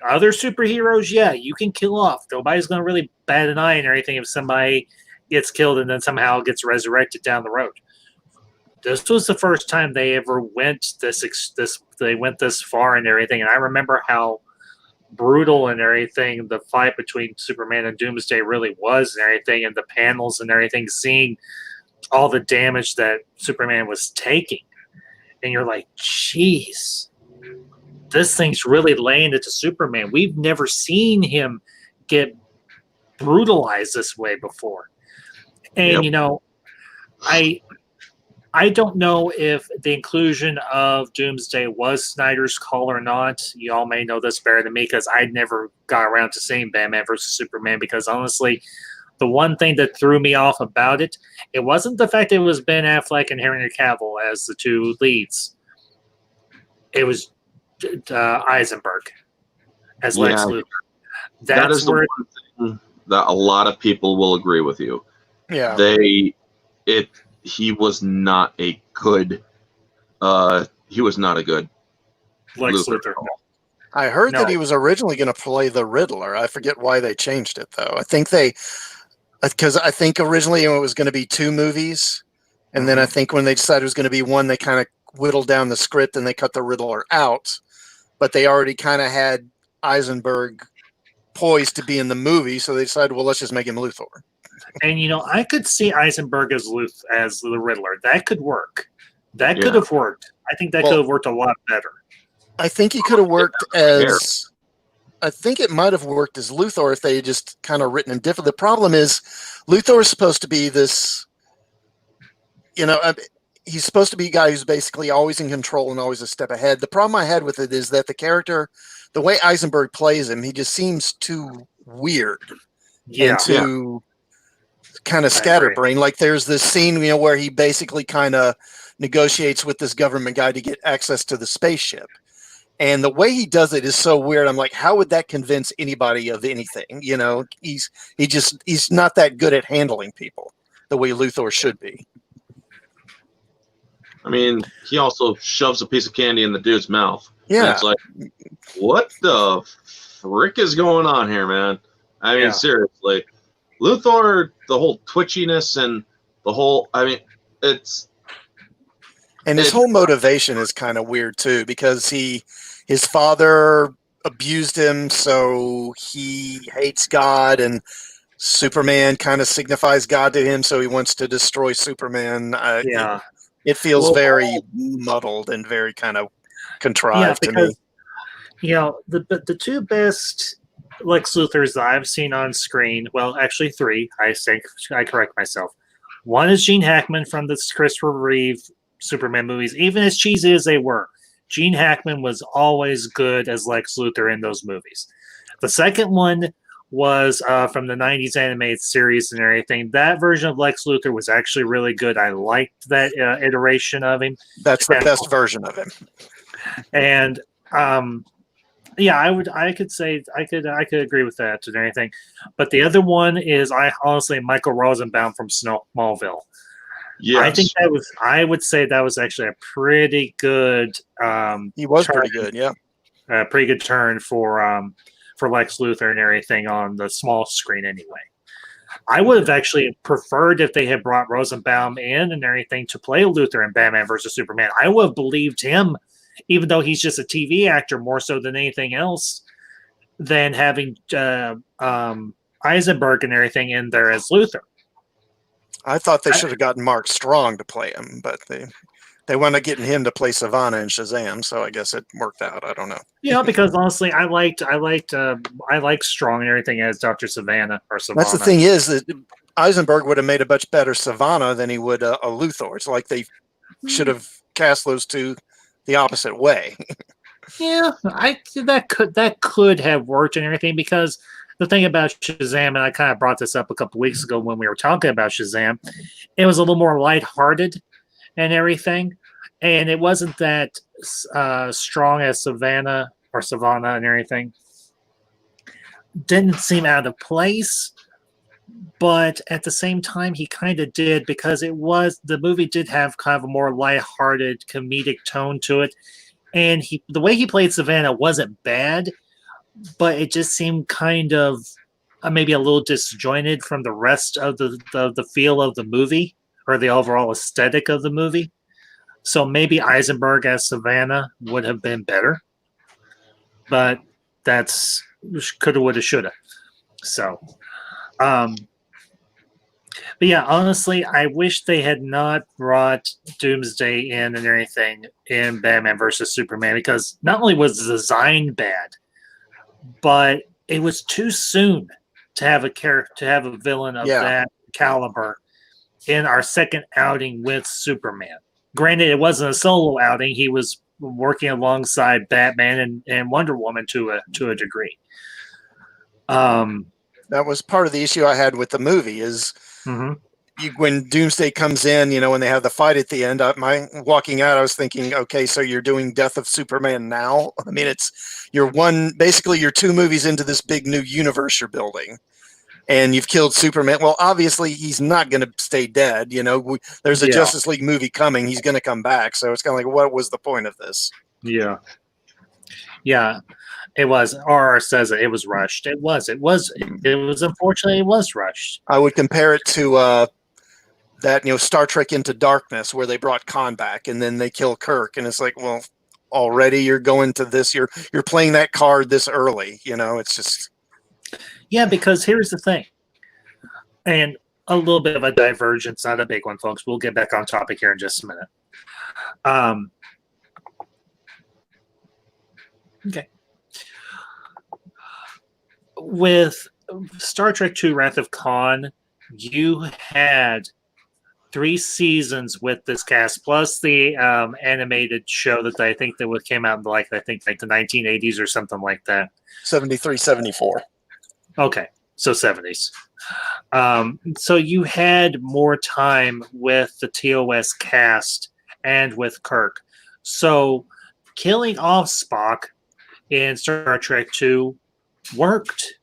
Other superheroes, you can kill off. Nobody's going to really bat an eye and everything if somebody gets killed and then somehow gets resurrected down the road. This was the first time they ever went this far and everything. And I remember how brutal and everything the fight between Superman and Doomsday really was and everything, and the panels and everything, seeing all the damage that Superman was taking. And you're like, jeez, this thing's really laying it to Superman. We've never seen him get brutalized this way before. And, I don't know if the inclusion of Doomsday was Snyder's call or not. You all may know this better than me, because I never got around to seeing Batman versus Superman, because honestly, the one thing that threw me off about it wasn't the fact that it was Ben Affleck and Henry Cavill as the two leads. It was Eisenberg as Lex Luthor. That is the one thing that a lot of people will agree with you. Yeah. He was not a good Lex Luthor. I heard that he was originally going to play the Riddler. I forget why they changed it, though. I think originally it was going to be 2 movies, and then I think when they decided it was going to be one, they kind of whittled down the script and they cut the Riddler out. But they already kind of had Eisenberg poised to be in the movie, so they decided, well, let's just make him Luthor. And I could see Eisenberg as the Riddler. That could work. That could have worked. I think that could have worked a lot better. I think he could have worked as. I think it might have worked as Luthor if they had just kind of written him different. The problem is, Luthor is supposed to be this. He's supposed to be a guy who's basically always in control and always a step ahead. The problem I had with it is that the character, the way Eisenberg plays him, he just seems too weird and too kind of scatterbrained. Like there's this scene, where he basically kind of negotiates with this government guy to get access to the spaceship. And the way he does it is so weird. I'm like, how would that convince anybody of anything? He's not that good at handling people the way Luthor should be. I mean, he also shoves a piece of candy in the dude's mouth. Yeah. And it's like, what the frick is going on here, man? I mean, seriously. Luthor, the whole twitchiness and the whole, it's... And his whole motivation is kind of weird, too, because his father abused him, so he hates God, and Superman kind of signifies God to him, so he wants to destroy Superman. It feels very muddled and very kind of contrived to me. The two best Lex Luthors that I've seen on screen, well, actually three, I correct myself. One is Gene Hackman from the Christopher Reeve Superman movies. Even as cheesy as they were, Gene Hackman was always good as Lex Luthor in those movies. The second one was from the 90s animated series and everything. That version of Lex Luthor was actually really good. I liked that iteration of him. That's the best version of him. And I could agree with that and everything. But the other one is Michael Rosenbaum from Smallville. Yes. I would say that was actually a pretty good he was pretty good, yeah. A pretty good turn for Lex Luthor and everything on the small screen anyway. I would have actually preferred if they had brought Rosenbaum in and everything to play Luthor in Batman versus Superman. I would have believed him, even though he's just a TV actor more so than anything else, than having Eisenberg and everything in there as Luthor. I thought they should have gotten Mark Strong to play him, but they wound up getting him to play Savannah in Shazam, so I guess it worked out. I don't know. Because honestly, I liked Strong and everything as Dr. Savannah or Savannah. That's the thing is that Eisenberg would have made a much better Savannah than he would a Luthor. It's like they should have cast those two the opposite way. That could have worked and everything, because the thing about Shazam, and I kind of brought this up a couple weeks ago when we were talking about Shazam, it was a little more lighthearted and everything, and it wasn't that strong as Savannah and everything. Didn't seem out of place, but at the same time, he kind of did, because the movie did have kind of a more lighthearted comedic tone to it, and the way he played Savannah wasn't bad, but it just seemed kind of maybe a little disjointed from the rest of the feel of the movie, or the overall aesthetic of the movie. So maybe Eisenberg as Savannah would have been better, but that's coulda, woulda, shoulda. So, but yeah, honestly, I wish they had not brought Doomsday in and everything in Batman versus Superman, because not only was the design bad, but it was too soon to have a villain of that caliber in our second outing with Superman. Granted, it wasn't a solo outing; he was working alongside Batman and Wonder Woman to a degree. That was part of the issue I had with the movie. Is when Doomsday comes in, when they have the fight at the end, walking out, I was thinking, okay, so you're doing Death of Superman now? I mean, you're 2 movies into this big new universe you're building, and you've killed Superman. Well, obviously he's not going to stay dead. There's a Justice League movie coming. He's going to come back. So it's kind of like, what was the point of this? Yeah. It was. RR says it was rushed. It was. Unfortunately, it was rushed. I would compare it to that Star Trek Into Darkness, where they brought Khan back and then they kill Kirk, and it's like, well, already you're going to this. You're playing that card this early. It's just. Yeah, because here's the thing, and a little bit of a divergence, not a big one, folks. We'll get back on topic here in just a minute. Okay. With Star Trek II Wrath of Khan, you had 3 seasons with this cast, plus the animated show that I think that came out in the 1980s or something like that. 73, 74. Okay. so 70s. So you had more time with the TOS cast and with Kirk. So killing off Spock in Star Trek II worked.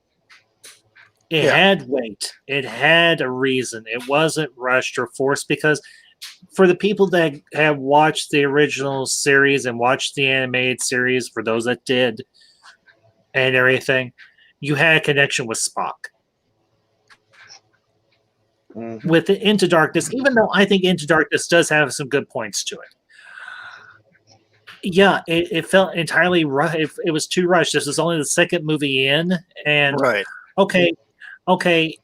It had weight. It had a reason. It wasn't rushed or forced, because for the people that have watched the original series and watched the animated series, for those that did and everything, you had a connection with Spock. Mm-hmm. With Into Darkness, even though I think Into Darkness does have some good points to it. Yeah, it felt entirely rushed. It was too rushed. This is only the second movie in, and Right. okay,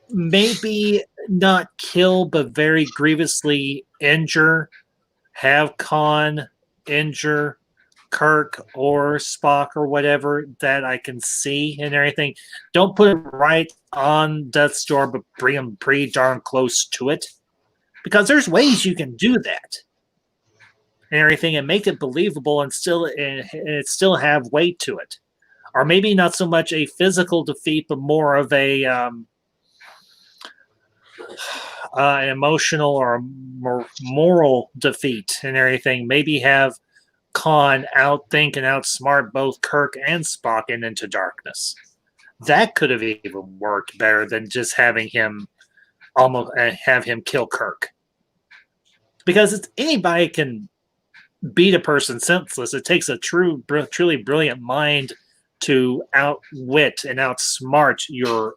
maybe not kill, but very grievously injure, have Khan injure Kirk or Spock or whatever that I can see and everything. Don't put him right on Death's Door, but bring him pretty darn close to it. Because there's ways you can do that and everything and make it believable and it still have weight to it. Or maybe not so much a physical defeat, but more of a emotional or moral defeat and everything. Maybe have Khan outthink and outsmart both Kirk and Spock in Into Darkness. That could have even worked better than just having him have him kill Kirk. Because anybody can beat a person senseless. It takes a truly brilliant mind to outwit and outsmart your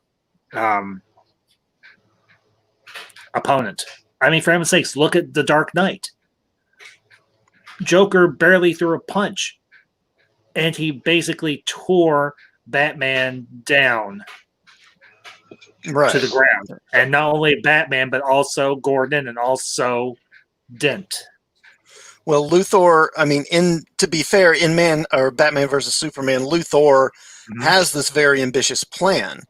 opponent. I mean, for heaven's sakes, look at The Dark Knight. Joker barely threw a punch, and he basically tore Batman down to the ground. And not only Batman, but also Gordon and also Dent. Well, Luthor, I mean, to be fair, in Batman versus Superman, Luthor has this very ambitious plan.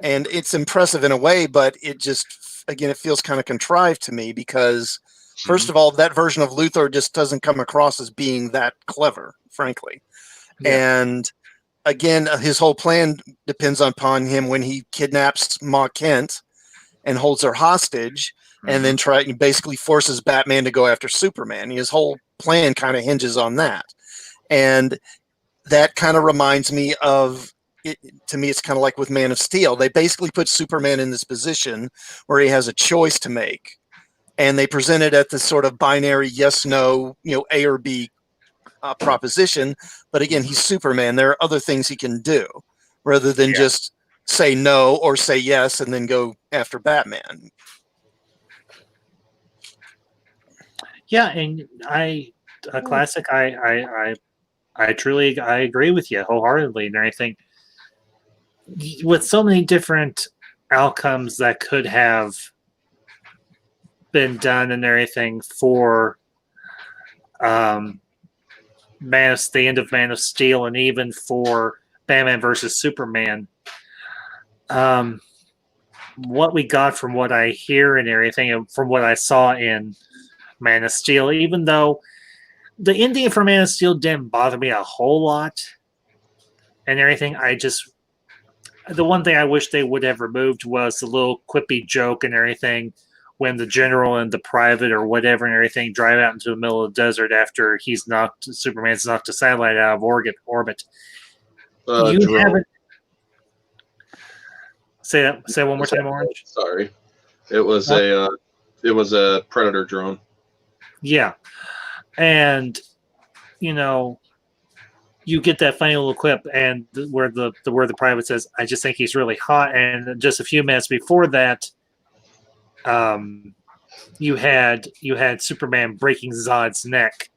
And it's impressive in a way, but it just, again, it feels kind of contrived to me because, first of all, that version of Luthor just doesn't come across as being that clever, frankly. Yeah. And again, his whole plan depends upon him when he kidnaps Ma Kent and holds her hostage and then basically forces Batman to go after Superman. His whole plan kind of hinges on that. And that kind of reminds me of, to me, it's kind of like with Man of Steel. They basically put Superman in this position where he has a choice to make. And they present it at this sort of binary yes, no, A or B proposition. But again, he's Superman. There are other things he can do rather than just say no or say yes and then go after Batman. Yeah, and classic. I truly agree with you wholeheartedly, and I think with so many different outcomes that could have been done and everything for the end of Man of Steel, and even for Batman versus Superman. What we got from what I hear and everything, and from what I saw in Man of Steel, even though the ending for Man of Steel didn't bother me a whole lot and everything, the one thing I wish they would have removed was the little quippy joke and everything when the general and the private or whatever and everything drive out into the middle of the desert after Superman's knocked a satellite out of orbit. You haven't. Say that one more time, Orange. Sorry, it was a Predator drone. Yeah, and you get that funny little clip, and where the private says, "I just think he's really hot," and just a few minutes before that, you had Superman breaking Zod's neck.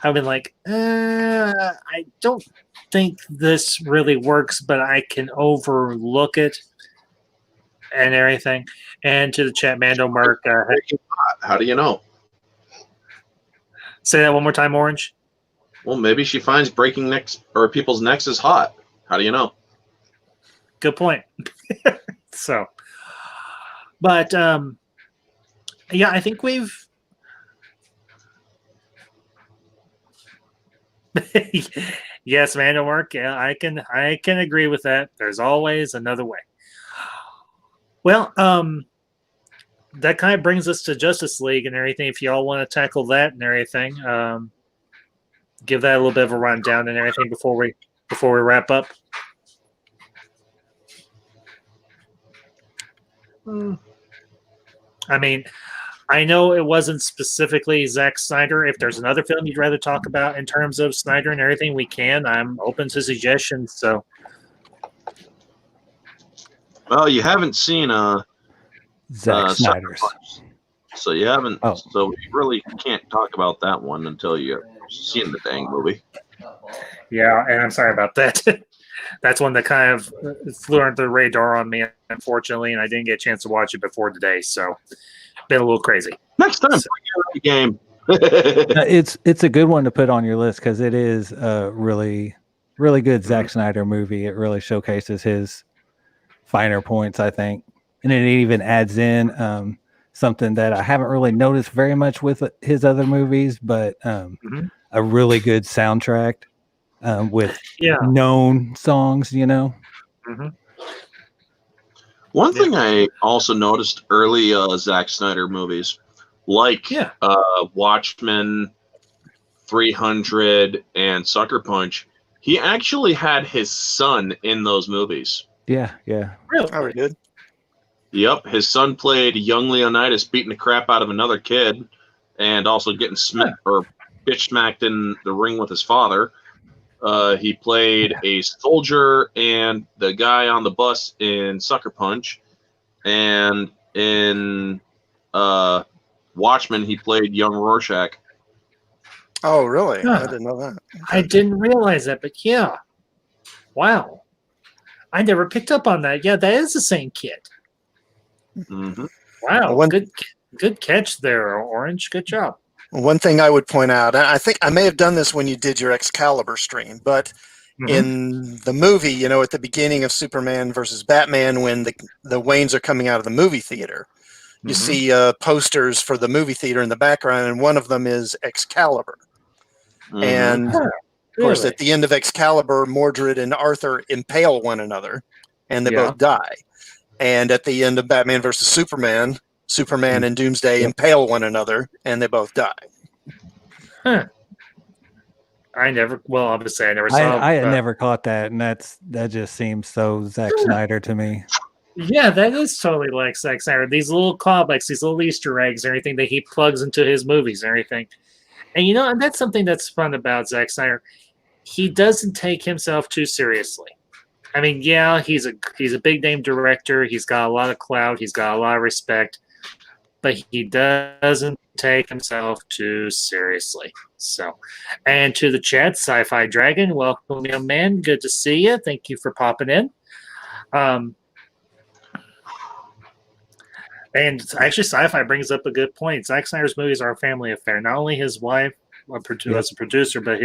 I've been like, I don't think this really works, but I can overlook it and everything. And to the chat, Mando Mark, how do you know? Say that one more time, Orange. Well, maybe she finds breaking necks or people's necks is hot. How do you know? Good point. So, but yeah, I think we've. Yes, man, it'll work. Yeah, I can agree with that. There's always another way. Well, that kind of brings us to Justice League and everything. If y'all want to tackle that and everything, give that a little bit of a rundown and everything before we wrap up. I mean, I know it wasn't specifically Zack Snyder. If there's another film you'd rather talk about in terms of Snyder and everything, we can. I'm open to suggestions. So, Well, you haven't seen Zack Snyder's. so you haven't. Oh. So you really can't talk about that one until you've seen the dang movie. yeah, and I'm sorry about that. That's one that kind of flew under the radar on me, unfortunately, and I didn't get a chance to watch it before today. So, been a little crazy. Next time, bring your game. It's a good one to put on your list because it is a really good Zack Snyder movie. It really showcases his finer points, I think, and it even adds in something that I haven't really noticed very much with his other movies, but a really good soundtrack with known songs. You know. Mm-hmm. One thing I also noticed early Zack Snyder movies, like Watchmen, 300, and Sucker Punch, he actually had his son in those movies. Yeah. Really? Oh, we did. Yep, his son played young Leonidas beating the crap out of another kid and also getting bitch smacked in the ring with his father. He played a soldier and the guy on the bus in Sucker Punch. And in Watchmen, he played young Rorschach. Oh, really? Huh. I didn't know that. I didn't realize that, but yeah. Wow. I never picked up on that. Yeah, that is the same kid. Mm-hmm. Wow. Good catch there, Orange. Good job. One thing I would point out, and I think I may have done this when you did your Excalibur stream, but in the movie, at the beginning of Superman versus Batman, when the Waynes are coming out of the movie theater, you see posters for the movie theater in the background, and one of them is Excalibur. And of course, at the end of Excalibur, Mordred and Arthur impale one another, and they both die. And at the end of Batman versus Superman, Superman and Doomsday impale one another, and they both die. Huh. Obviously I never saw I had never caught that, and that just seems so Zack Snyder to me. Yeah, that is totally like Zack Snyder. These little callbacks, these little Easter eggs, and everything that he plugs into his movies and everything. And and that's something that's fun about Zack Snyder. He doesn't take himself too seriously. I mean, yeah, he's a big name director. He's got a lot of clout. He's got a lot of respect, but he doesn't take himself too seriously. So, and to the chat, Sci-Fi Dragon, welcome, young man. Good to see you. Thank you for popping in. And actually, Sci-Fi brings up a good point. Zack Snyder's movies are a family affair. Not only his wife as a producer, but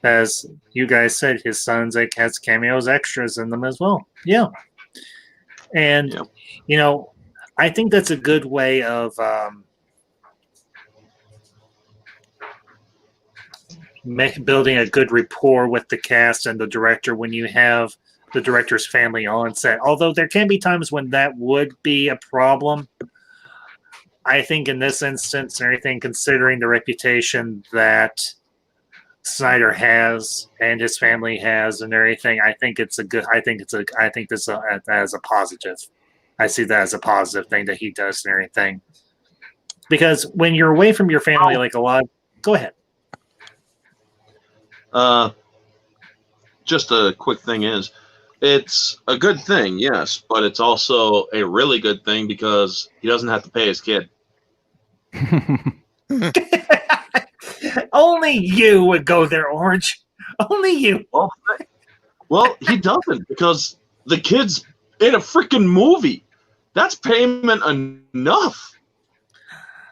as you guys said, his sons has cameos, extras in them as well. Yeah. And, I think that's a good way of building a good rapport with the cast and the director when you have the director's family on set. Although there can be times when that would be a problem. I think in this instance, and everything, considering the reputation that Snyder has and his family has and everything, I think this as a positive. I see that as a positive thing that he does and everything. Because when you're away from your family, like a lot, go ahead. Just a quick thing is, it's a good thing, yes, but it's also a really good thing because he doesn't have to pay his kid. Only you would go there, Orange. Only you. Well, he doesn't because the kid's in a freaking movie. That's payment enough.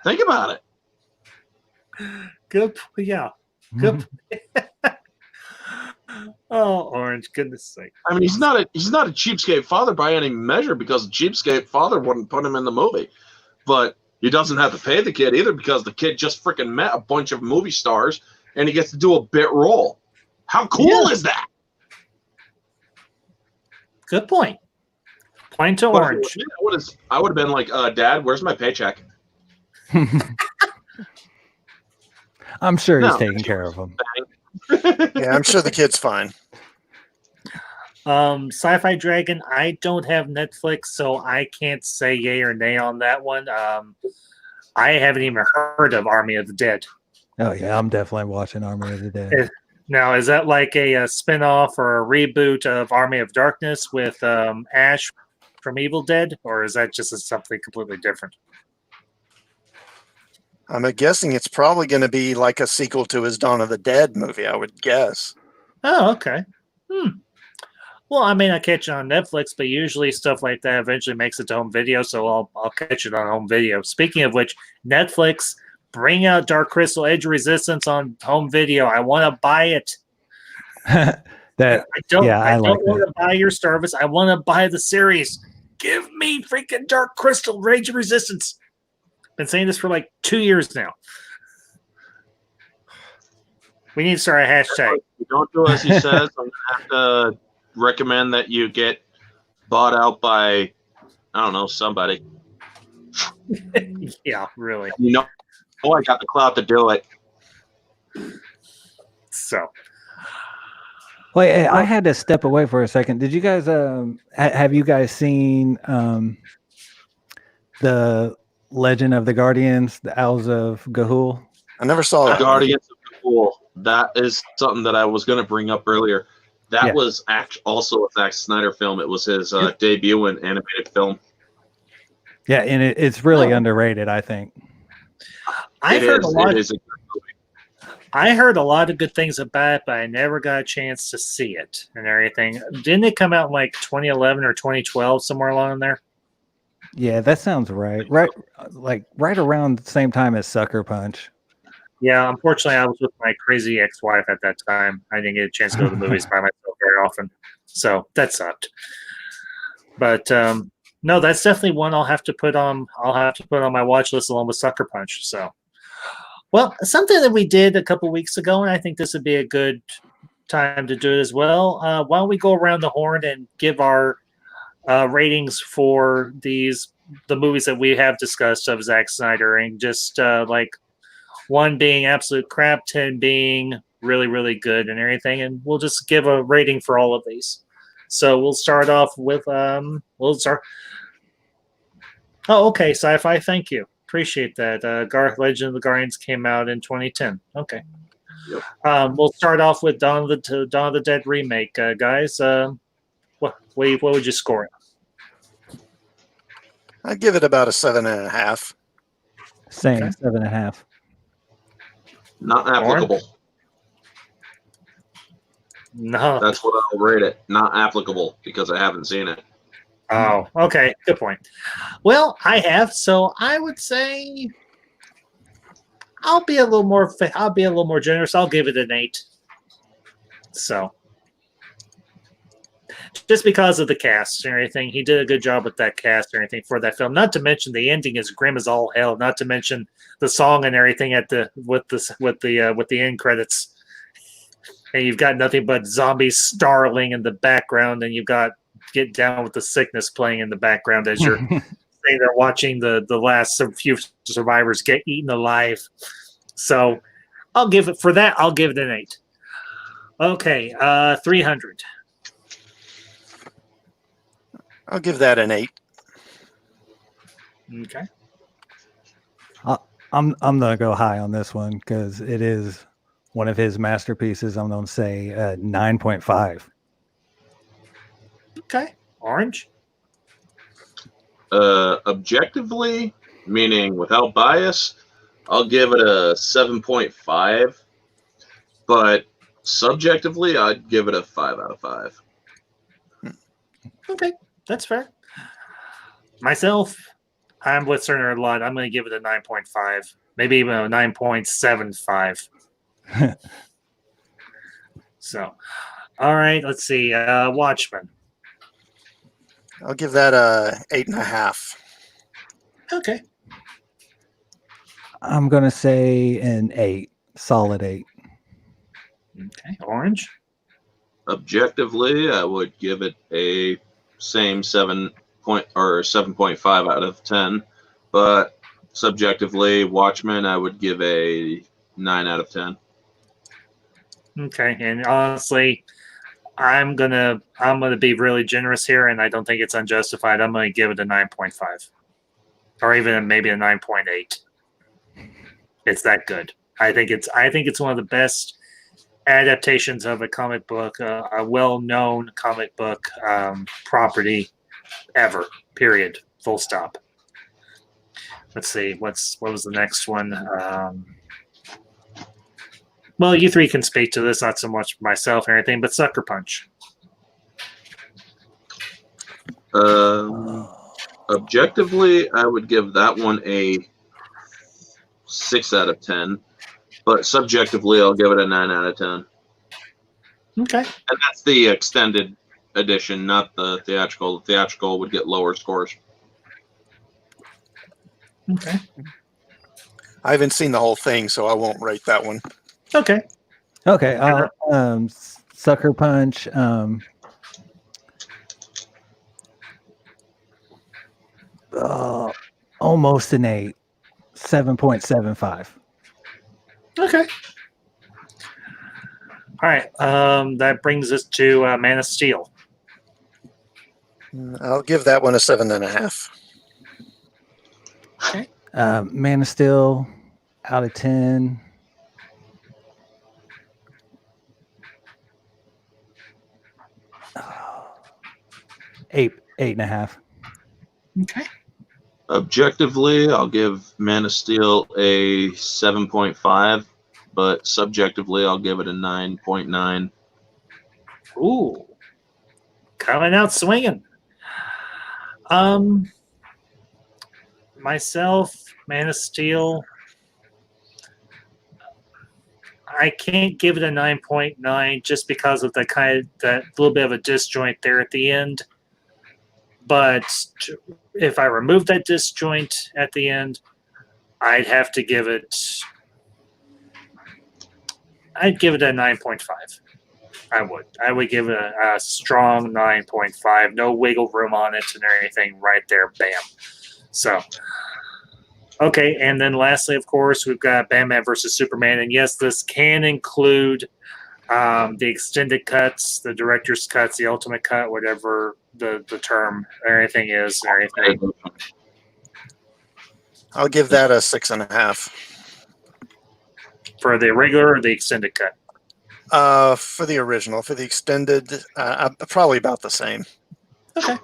Think about it. Good. Yeah. Good. Oh, Orange, goodness sake. I mean, he's not a cheapskate father by any measure because a cheapskate father wouldn't put him in the movie. But he doesn't have to pay the kid either because the kid just freaking met a bunch of movie stars and he gets to do a bit role. How cool is that? Good point. Point to But orange. I would have been like, Dad, where's my paycheck? I'm sure he's No, taking care of them. Yeah, I'm sure the kid's fine. Sci-Fi Dragon, I don't have Netflix, so I can't say yay or nay on that one. I haven't even heard of Army of the Dead. Oh yeah, I'm definitely watching Army of the Dead. Now, is that like a spin-off or a reboot of Army of Darkness with Ash from Evil Dead, or is that just something completely different? I'm guessing it's probably going to be like a sequel to his Dawn of the Dead movie, I would guess. Oh, okay. Well, I may not catch it on Netflix, but usually stuff like that eventually makes it to home video, so I'll catch it on home video. Speaking of which, Netflix, bring out Dark Crystal Edge Resistance on home video. I want to buy it. I don't want to buy your service. I want to buy the series. Give me freaking Dark Crystal Rage of Resistance. Been saying this for like 2 years now. We need to start a hashtag. If you don't do as he says, I'm going to have to recommend that you get bought out by, I don't know, somebody. Yeah, really. You know, I got the clout to do it. So. Wait, I had to step away for a second. Did you guys have you guys seen the Legend of the Guardians, the Owls of Ga'Hoole? I never saw that. Guardians of Ga'Hoole. That is something that I was going to bring up earlier. That was also a Zack Snyder film. It was his debut in animated film. Yeah, and it's really underrated, I think. I heard a lot of good things about it, but I never got a chance to see it and everything. Didn't it come out in like 2011 or 2012, somewhere along there? Yeah, that sounds right. Right around the same time as Sucker Punch. Yeah, unfortunately, I was with my crazy ex-wife at that time. I didn't get a chance to go to the movies by myself very often, so that sucked. But no, that's definitely one I'll have to put on. I'll have to put on my watch list along with Sucker Punch. So, well, something that we did a couple weeks ago, and I think this would be a good time to do it as well. Why don't we go around the horn and give our ratings for the movies that we have discussed of Zack Snyder, and just like 1 being absolute crap, 10 being really, really good and everything. And we'll just give a rating for all of these. So we'll start off with, Oh, okay, Sci-Fi, thank you. Appreciate that. Legend of the Guardians came out in 2010. Okay. Yep. We'll start off with Dawn of the Dead remake. Guys, what would you score it? I'd give it about a 7.5. Same, 7.5. Not applicable. No. That's what I'll rate it. Not applicable because I haven't seen it. Oh, okay. Good point. Well, I have, so I would say I'll be a little more generous. I'll give it an 8. So just because of the cast and everything, he did a good job with that cast and everything for that film. Not to mention the ending is grim as all hell. Not to mention the song and everything with the end credits. And you've got nothing but zombies snarling in the background, and you've got Get Down with the Sickness playing in the background as you're sitting there watching the last few survivors get eaten alive. So I'll give it an 8. Okay, 300. I'll give that an 8. Okay. I'm gonna go high on this one because it is one of his masterpieces. I'm gonna say 9.5. Okay. Orange. Objectively, meaning without bias, I'll give it a 7.5. But subjectively, I'd give it a 5 out of 5. Okay, that's fair. Myself, I'm with Synder a lot. I'm going to give it a 9.5, maybe even a 9.75. So, all right, let's see. Watchmen. I'll give that a 8.5. Okay. I'm gonna say an 8, solid 8. Okay, Orange. Objectively, I would give it a same 7.5 out of 10, but subjectively, Watchmen, I would give a 9 out of 10. Okay, and honestly, I'm gonna be really generous here, and I don't think it's unjustified. I'm gonna give it a 9.5, or even maybe a 9.8. It's that good. I think it's one of the best adaptations of a comic book, a well-known comic book property ever. Period. Full stop. Let's see. What was the next one? Well, you three can speak to this, not so much myself or anything, but Sucker Punch. Objectively, I would give that one a 6 out of 10, but subjectively, I'll give it a 9 out of 10. Okay. And that's the extended edition, not the theatrical. The theatrical would get lower scores. Okay. I haven't seen the whole thing, so I won't rate that one. Okay. Okay. Sucker Punch. Almost an 8. 7.75. Okay. All right. That brings us to Man of Steel. I'll give that one a 7.5. Okay. Man of Steel out of 10. Eight and a half. Okay. Objectively, I'll give Man of Steel a 7.5, but subjectively, I'll give it a 9.9. Ooh. Coming out swinging. Myself, Man of Steel. I can't give it a 9.9 just because of that little bit of a disjoint there at the end. But if I remove that disjoint at the end, I'd have to give it. I'd give it a 9.5. I would give it a strong 9.5. No wiggle room on it and anything. Right there, bam. So, okay, and then lastly, of course, we've got Batman versus Superman, and yes, this can include the extended cuts, the director's cuts, the ultimate cut, whatever the term or anything is, or anything. I'll give that a 6.5. For the regular or the extended cut? For the original. For the extended, probably about the same. Okay.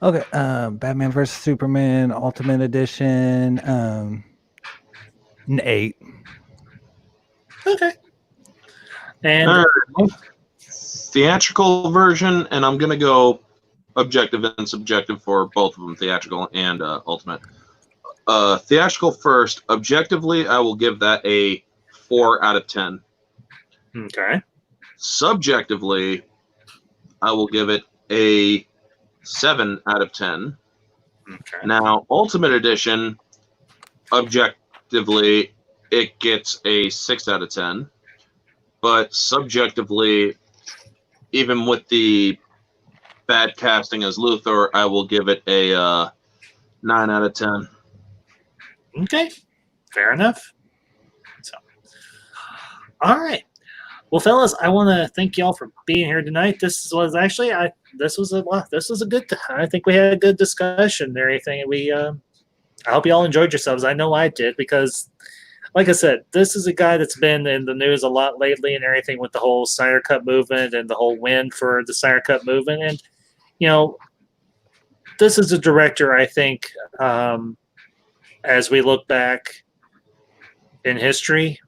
Okay. Batman versus Superman Ultimate Edition. An 8. Okay. And theatrical version, and I'm going to go objective and subjective for both of them, theatrical and ultimate. Theatrical first. Objectively, I will give that a 4 out of 10. Okay. Subjectively, I will give it a 7 out of 10. Okay. Now, Ultimate Edition, objectively, it gets a 6 out of 10. But subjectively, even with the bad casting as Luthor, I will give it a 9 out of 10. Okay. Fair enough. So, all right. Well, fellas, I want to thank y'all for being here tonight. This was a good. I think we had a good discussion and everything. I hope you all enjoyed yourselves. I know I did because, like I said, this is a guy that's been in the news a lot lately and everything with the whole Snyder Cut movement and the whole win for the Snyder Cut movement. And this is a director. I think as we look back in history,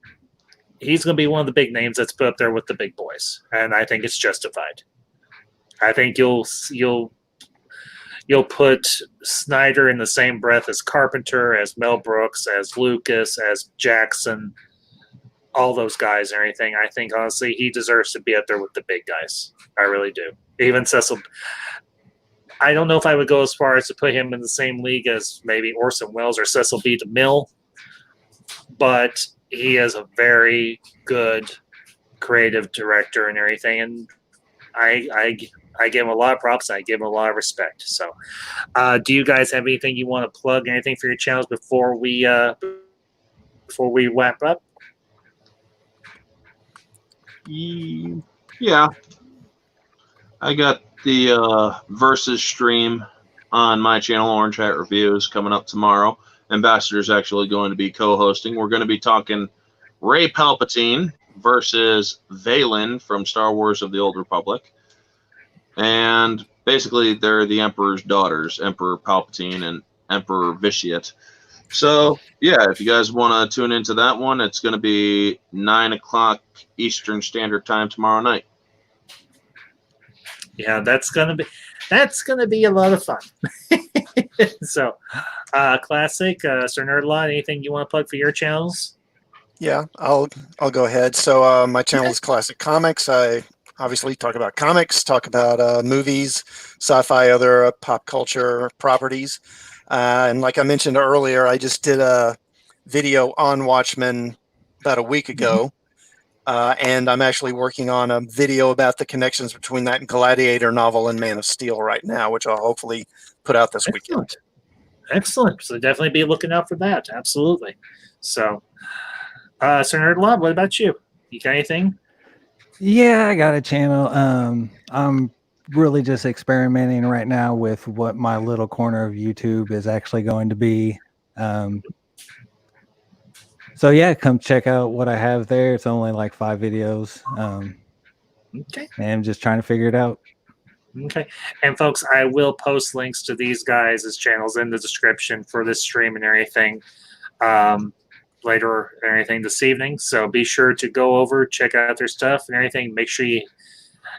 he's going to be one of the big names that's put up there with the big boys, and I think it's justified. I think you'll put Snyder in the same breath as Carpenter, as Mel Brooks, as Lucas, as Jackson, all those guys and everything. I think honestly he deserves to be up there with the big guys. I really do. Even Cecil. I don't know if I would go as far as to put him in the same league as maybe Orson Welles or Cecil B. DeMille, but he is a very good creative director and everything, and I give him a lot of props. I give him a lot of respect. So, do you guys have anything you want to plug? Anything for your channels before we wrap up? Yeah, I got the Versus stream on my channel, Orange Hat Reviews, coming up tomorrow. Ambassador's actually going to be co-hosting. We're going to be talking Rey Palpatine versus Valen from Star Wars of the Old Republic. And basically, they're the Emperor's daughters, Emperor Palpatine and Emperor Vitiate. So, yeah, if you guys want to tune into that one, it's going to be 9 o'clock Eastern Standard Time tomorrow night. Yeah, that's gonna be a lot of fun. So, classic, Sir Nerdlot, anything you want to plug for your channels? Yeah, I'll go ahead. So my channel is Classic Comics. I obviously talk about comics, talk about movies, sci-fi, other pop culture properties. And like I mentioned earlier, I just did a video on Watchmen about a week ago. And I'm actually working on a video about the connections between that Gladiator novel and Man of Steel right now, which I'll hopefully put out this weekend. Excellent. So definitely be looking out for that. Absolutely. So, Sir Nerdlot, what about you? You got anything? Yeah, I got a channel. I'm really just experimenting right now with what my little corner of YouTube is actually going to be. So yeah, come check out what I have there. It's only like 5 videos. Okay. And I'm just trying to figure it out. Okay. And folks, I will post links to these guys' channels in the description for this stream and everything later or anything this evening. So be sure to go over, check out their stuff and everything. Make sure you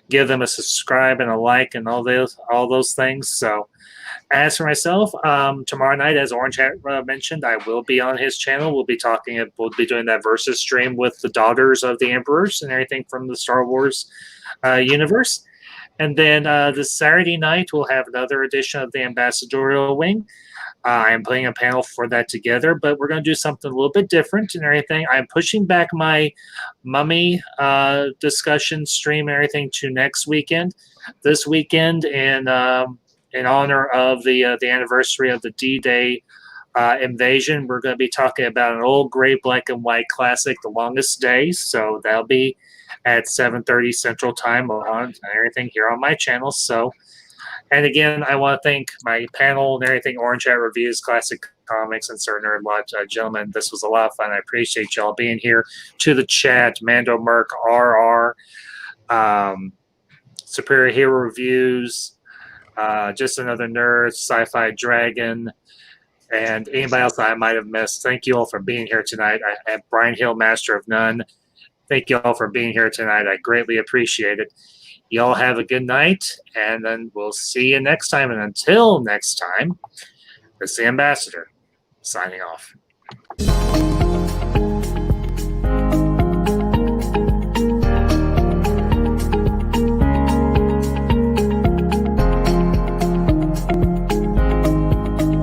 give them a subscribe and a like and all those things. So as for myself, tomorrow night, as Orange Hat mentioned, I will be on his channel. We'll be doing that Versus stream with the daughters of the Emperors and everything from the Star Wars universe. And then this Saturday night, we'll have another edition of the Ambassadorial Wing. I'm putting a panel for that together, but we're going to do something a little bit different and everything. I'm pushing back my Mummy discussion stream and everything to next weekend. This weekend, in honor of the anniversary of the D-Day invasion, we're going to be talking about an old gray black and white classic, The Longest Day. So that'll be at 7:30 Central Time on everything here on my channel. So, and again, I want to thank my panel and everything, Orange Hat Reviews, Classic Comics, and Sir Nerdlot. Gentlemen, this was a lot of fun. I appreciate y'all being here. To the chat, Mando Merc, RR, Superior Hero Reviews, Just Another Nerd, Sci-Fi Dragon, and anybody else I might have missed. Thank you all for being here tonight. I have Brian Hill, Master of None. Thank you all for being here tonight. I greatly appreciate it. You all have a good night, and then we'll see you next time. And until next time, this is the Ambassador signing off.